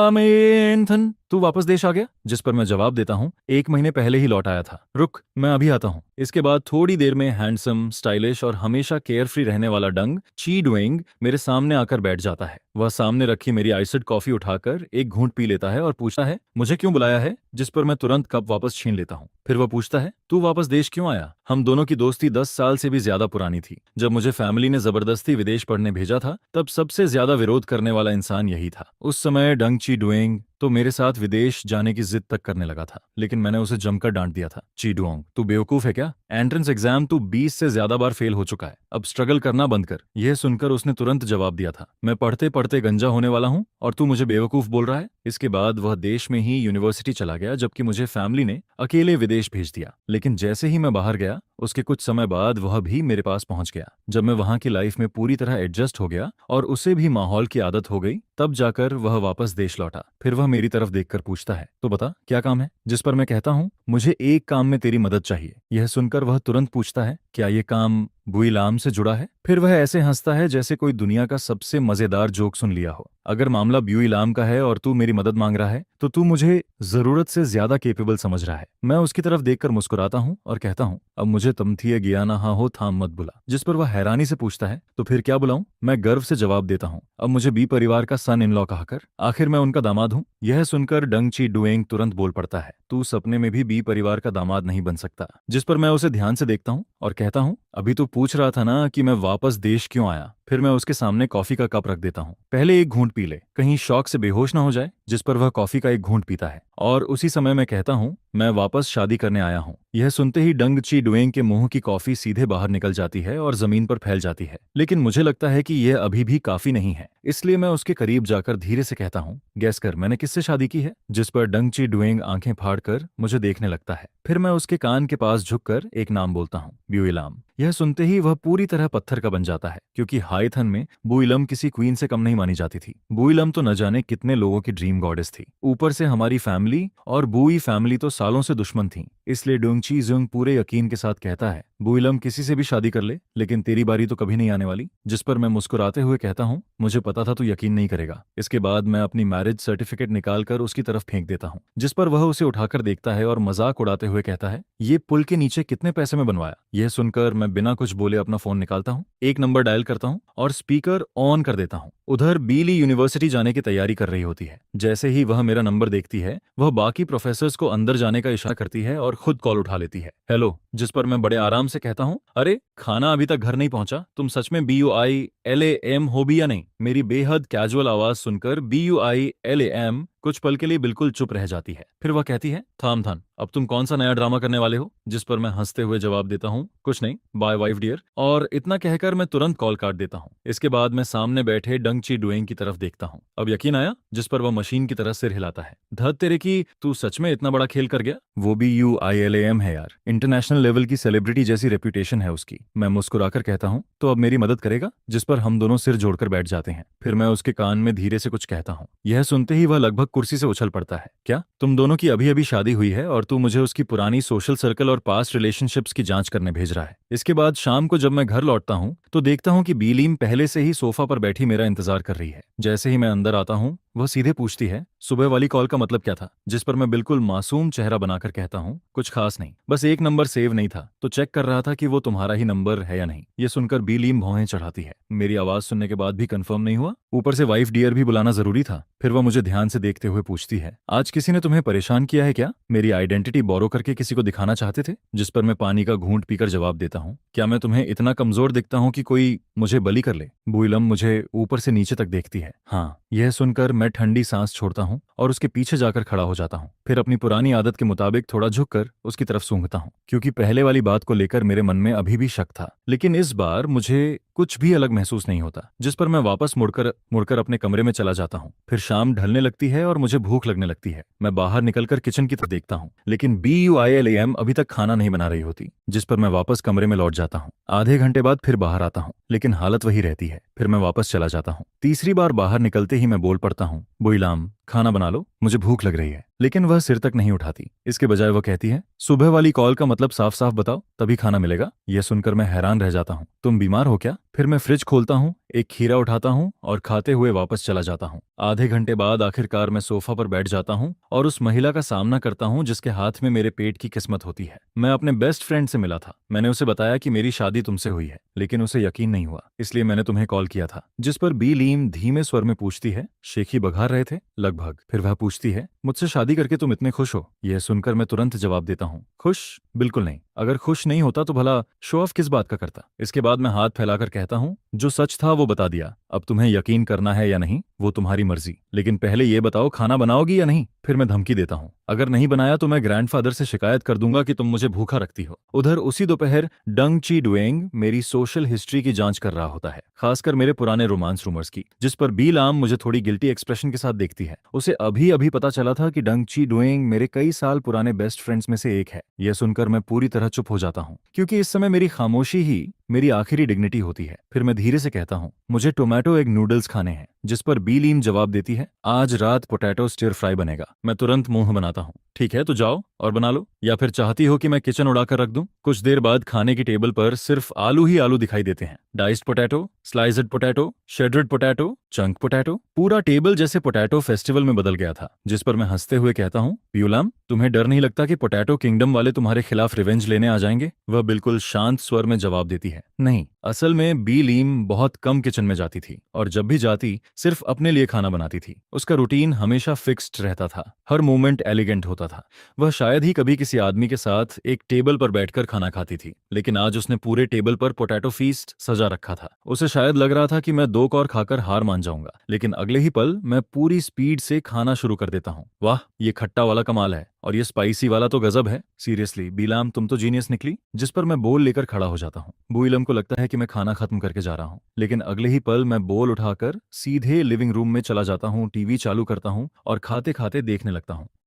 आमेंथन, तू वापस देश आ गया? जिस पर मैं जवाब देता हूँ, 1 महीने पहले ही लौट आया था, रुक मैं अभी आता हूँ। इसके बाद थोड़ी देर में हैंडसम, स्टाइलिश और हमेशा केयर फ्री रहने वाला डंग ची डुएंग मेरे सामने आकर बैठ जाता है। वह सामने रखी मेरी आइस्ड कॉफी उठाकर एक घूंट पी लेता है और पूछता है, मुझे क्यों बुलाया है? जिस पर मैं तुरंत कप वापस छीन लेता हूँ। फिर वह पूछता है, तू वापस देश क्यों आया? हम दोनों की दोस्ती 10 साल से भी ज्यादा पुरानी थी। जब मुझे फैमिली ने जबरदस्ती विदेश पढ़ने भेजा था तब सबसे ज्यादा विरोध करने वाला इंसान यही था। उस समय डंग ची डुएंग तो मेरे साथ विदेश जाने की जिद तक करने लगा था, लेकिन मैंने उसे जमकर डांट दिया था। ची डुओंग, तू बेवकूफ है क्या? एंट्रेंस एग्जाम तू 20 से ज्यादा बार फेल हो चुका है, अब स्ट्रगल करना बंद कर। यह सुनकर उसने तुरंत जवाब दिया था, मैं पढ़ते पढ़ते गंजा होने वाला हूँ और तू मुझे बेवकूफ बोल रहा है। इसके बाद वह देश में ही यूनिवर्सिटी चला गया, जबकि मुझे फैमिली ने अकेले विदेश भेज दिया। लेकिन जैसे ही मैं बाहर गया उसके कुछ समय बाद वह भी मेरे पास पहुंच गया। जब मैं वहां की लाइफ में पूरी तरह एडजस्ट हो गया और उसे भी माहौल की आदत हो गई, तब जाकर वह वापस देश लौटा। फिर वह मेरी तरफ देखकर पूछता है, तो बता क्या काम है? जिस पर मैं कहता हूँ, मुझे एक काम में तेरी मदद चाहिए। यह सुनकर वह तुरंत पूछता है, क्या ये काम बुइलाम से जुड़ा है? फिर वह ऐसे हंसता है जैसे कोई दुनिया का सबसे मजेदार जोक सुन लिया हो। अगर मामला बुइलाम का है और तू मेरी मदद मांग रहा है तो तू मुझे जरूरत से ज्यादा केपेबल समझ रहा है। मैं उसकी तरफ देखकर मुस्कुराता हूँ और कहता हूँ, अब मुझे तमथिए गिया ना हो थाम मत बुला। जिस पर वह हैरानी से पूछता है, तो फिर क्या बुलाऊं? मैं गर्व से जवाब देता हूँ, अब मुझे बी परिवार का सन इन लॉ कहकर। आखिर मैं उनका दामाद हूँ। यह सुनकर डंग ची डुएंग तुरंत बोल पड़ता है, तू सपने में भी बी परिवार का दामाद नहीं बन सकता। जिस पर मैं उसे ध्यान से देखता हूँ और कहता हूँ, अभी तो पूछ रहा था ना कि मैं वापस देश क्यों आया। फिर मैं उसके सामने कॉफी का कप रख देता हूँ, पहले एक घूंट पी ले, कहीं शौक से बेहोश ना हो जाए। जिस पर वह कॉफी का एक घूंट पीता है और उसी समय मैं कहता हूँ, मैं वापस शादी करने आया हूँ। यह सुनते ही डंग ची डुएंग के मुंह की कॉफी सीधे बाहर निकल जाती है और जमीन पर फैल जाती है। लेकिन मुझे लगता है कि यह अभी भी काफी नहीं है, इसलिए मैं उसके करीब जाकर धीरे से कहता हूँ, गैस कर मैंने किससे शादी की है? जिस पर डंग ची डुएंग आंखें फाड़कर मुझे देखने लगता है। फिर मैं उसके कान के पास झुककर एक नाम बोलता हूँ, बुइलाम। यह सुनते ही वह पूरी तरह पत्थर का बन जाता है, क्योंकि हाइथन में बुइलम किसी क्वीन से कम नहीं मानी जाती थी। बुइलम तो न जाने कितने लोगों की ड्रीम गॉडेस थी। ऊपर से हमारी फैमिली और बुई फैमिली तो सालों से दुश्मन थी। इसलिए डोंगची जुंग पूरे यकीन के साथ कहता है, बुइलम किसी से भी शादी कर ले, लेकिन तेरी बारी तो कभी नहीं आने वाली। जिस पर मैं मुस्कुराते हुए कहता हूँ, मुझे पता था तू यकीन नहीं करेगा। इसके बाद मैं अपनी मैरिज सर्टिफिकेट निकालकर उसकी तरफ फेंक देता हूँ, जिस पर वह उसे उठाकर देखता है और मजाक उड़ाते हुए कहता है, ये पुल के नीचे कितने पैसे में बनवाया। यह सुनकर मैं बिना कुछ बोले अपना फोन निकालता हूँ, एक नंबर डायल करता हूँ और स्पीकर ऑन कर देता हूँ। उधर बीली यूनिवर्सिटी जाने की तैयारी कर रही होती है। जैसे ही वह मेरा नंबर देखती है, वह बाकी प्रोफेसर्स को अंदर जाने का इशारा करती है और खुद कॉल उठा लेती है। हेलो। जिस पर मैं बड़े आराम से कहता हूँ, अरे खाना अभी तक घर नहीं पहुंचा, तुम सच में BUILAM हो भी या नहीं। मेरी बेहद कैजुअल आवाज सुनकर BUILAM कुछ पल के लिए बिल्कुल चुप रह जाती है। फिर वह कहती है, थाम थाम, अब तुम कौन सा नया ड्रामा करने वाले हो। जिस पर मैं हंसते हुए जवाब देता हूँ, कुछ नहीं, बाय वाइफ डियर। और इतना कहकर मैं तुरंत कॉल काट देता हूँ। इसके बाद मैं सामने बैठे डंगची डुएंग की तरफ देखता हूँ। अब यकीन आया। जिस पर वह मशीन की तरह सिर हिलाता है। धत तेरे की, तू सच में इतना बड़ा खेल कर गया। वो भी UILAM है यार, इंटरनेशनल लेवल की सेलिब्रिटी जैसी रेपुटेशन है उसकी। मैं मुस्कुराकर कहता हूँ, तो अब मेरी मदद करेगा। जिस पर हम दोनों सिर जोड़कर बैठ जाते हैं। फिर मैं उसके कान में धीरे से कुछ कहता हूँ। यह सुनते ही वह लगभग कुर्सी से उछल पड़ता है। क्या तुम दोनों की अभी अभी शादी हुई है और तू मुझे उसकी पुरानी सोशल सर्कल और पास्ट रिलेशनशिप्स की जांच करने भेज रहा है। इसके बाद शाम को जब मैं घर लौटता हूँ तो देखता हूँ कि बीलीम पहले से ही सोफा पर बैठी मेरा इंतजार कर रही है। जैसे ही मैं अंदर आता हूँ, वह सीधे पूछती है, सुबह वाली कॉल का मतलब क्या था। जिस पर मैं बिल्कुल मासूम चेहरा बनाकर कहता हूँ, कुछ खास नहीं, बस एक नंबर सेव नहीं था तो चेक कर रहा था कि वो तुम्हारा ही नंबर है या नहीं। ये सुनकर बीलीम भौहें चढ़ाती है। मेरी आवाज सुनने के बाद भी कंफर्म नहीं हुआ, ऊपर से वाइफ डियर भी बुलाना जरूरी था। फिर वह मुझे ध्यान से देखते हुए पूछती है, आज किसी ने तुम्हें परेशान किया है क्या। मेरी आइडेंटिटी बोरो करके किसी को दिखाना चाहते थे। जिस पर मैं पानी का घूंट पीकर जवाब देता हूँ, क्या मैं तुम्हें इतना कमजोर दिखता हूँ कि कोई मुझे बली कर ले। बुइलम मुझे ऊपर से नीचे तक देखती है। हाँ। यह सुनकर मैं ठंडी सांस छोड़ता हूँ और उसके पीछे जाकर खड़ा हो जाता हूँ। फिर अपनी पुरानी आदत के मुताबिक थोड़ा झुककर उसकी तरफ सूंघता हूँ, क्योंकि पहले वाली बात को लेकर मेरे मन में अभी भी शक था, लेकिन इस बार मुझे कुछ भी अलग महसूस नहीं होता। जिस पर मैं वापस मुड़कर अपने कमरे में चला जाता हूँ। फिर शाम ढलने लगती है और मुझे भूख लगने लगती है। मैं बाहर निकलकर किचन की तरफ देखता हूँ, लेकिन BUILAM अभी तक खाना नहीं बना रही होती। जिस पर मैं वापस कमरे में लौट जाता हूँ। आधे घंटे बाद फिर बाहर आता हूँ, लेकिन हालत वही रहती है। फिर मैं वापस चला जाता हूँ। तीसरी बार बाहर निकलते ही मैं बोल पड़ता हूँ, बुइलाम खाना बना लो, मुझे भूख लग रही है। लेकिन वह सिर तक नहीं उठाती। इसके बजाय वह कहती है, सुबह वाली कॉल का मतलब साफ साफ बताओ, तभी खाना मिलेगा। यह सुनकर मैं हैरान रह जाता हूँ। तुम बीमार हो क्या। फिर मैं फ्रिज खोलता हूँ, एक खीरा उठाता हूँ और खाते हुए वापस चला जाता हूँ। आधे घंटे बाद आखिरकार मैं सोफा पर बैठ जाता हूँ और उस महिला का सामना करता हूँ जिसके हाथ में मेरे पेट की किस्मत होती है। मैं अपने बेस्ट फ्रेंड से मिला था। मैंने उसे बताया कि मेरी शादी तुमसे हुई है, लेकिन उसे यकीन नहीं हुआ, इसलिए मैंने तुम्हें कॉल किया था। जिस पर बीलीम धीमे स्वर में पूछती है, शेखी बघार रहे थे लगभग। फिर वह पूछती है, मुझसे शादी करके तुम इतने खुश हो। यह सुनकर मैं तुरंत जवाब देता हूँ, खुश बिल्कुल नहीं। अगर खुश नहीं होता तो भला शो ऑफ किस बात का करता। इसके बाद मैं हाथ फैलाकर कहता हूँ, जो सच था वो बता दिया, अब तुम्हें यकीन करना है या नहीं वो तुम्हारी मर्जी, लेकिन पहले ये बताओ खाना बनाओगी या नहीं। फिर मैं धमकी देता हूँ, अगर नहीं बनाया तो मैं ग्रैंडफादर से शिकायत कर दूंगा कि तुम मुझे भूखा रखती हो। उधर उसी दोपहर डंगची डुएंग मेरी सोशल हिस्ट्री की जांच कर रहा होता है, खासकर मेरे पुराने रोमांस रूमर्स की। जिस पर बीलाम मुझे थोड़ी गिल्टी एक्सप्रेशन के साथ देखती है। उसे अभी अभी पता चला था कि डंगची डुएंग मेरे कई साल पुराने बेस्ट फ्रेंड्स में से एक है। यह सुनकर मैं पूरी तरह चुप हो जाता हूँ, क्योंकि इस समय मेरी खामोशी ही मेरी आखिरी डिग्निटी होती है। फिर मैं धीरे से कहता हूँ, मुझे टोमेटो एग नूडल्स खाने हैं। जिस पर बीलीम जवाब देती है, आज रात पोटैटो स्टिर फ्राई बनेगा। मैं तुरंत मुंह बनाता हूँ, ठीक है तो जाओ और बना लो, या फिर चाहती हो कि मैं किचन उड़ाकर रख दूं। कुछ देर बाद खाने की टेबल पर सिर्फ आलू ही आलू दिखाई देते हैं। Diced potato, sliced potato, shredded potato, chunk potato. पूरा टेबल जैसे पोटैटो फेस्टिवल में बदल गया था। जिस पर मैं हंसते हुए कहता हूँ, ब्यूलाम तुम्हें डर नहीं लगता कि पोटैटो किंगडम वाले तुम्हारे खिलाफ रिवेंज लेने आ जाएंगे। वह बिल्कुल शांत स्वर में जवाब देती है, नहीं, असल में बीलीम बहुत कम किचन में जाती थी और जब भी जाती सिर्फ अपने लिए खाना बनाती थी। उसका रूटीन हमेशा फिक्स्ड रहता था, हर मूवमेंट एलिगेंट होता था। वह शायद ही कभी किसी आदमी के साथ एक टेबल पर बैठकर खाना खाती थी, लेकिन आज उसने पूरे टेबल पर पोटैटो फीस्ट सजा रखा था। उसे शायद लग रहा था कि मैं 2 कौर खाकर हार मान जाऊंगा, लेकिन अगले ही पल मैं पूरी स्पीड से खाना शुरू कर देता हूँ। वाह, ये खट्टा वाला कमाल है और ये स्पाइसी वाला तो गजब है। सीरियसली बीलाम तुम तो जीनियस निकली। जिस पर मैं बोल लेकर खड़ा हो जाता हूँ। बुइलम को लगता है कि मैं खाना खत्म करके जा रहा हूँ, लेकिन अगले ही पल मैं बोल उठाकर सीधे लिविंग रूम में चला जाता हूँ, टीवी चालू करता हूँ और खाते खाते देखने लगता हूँ।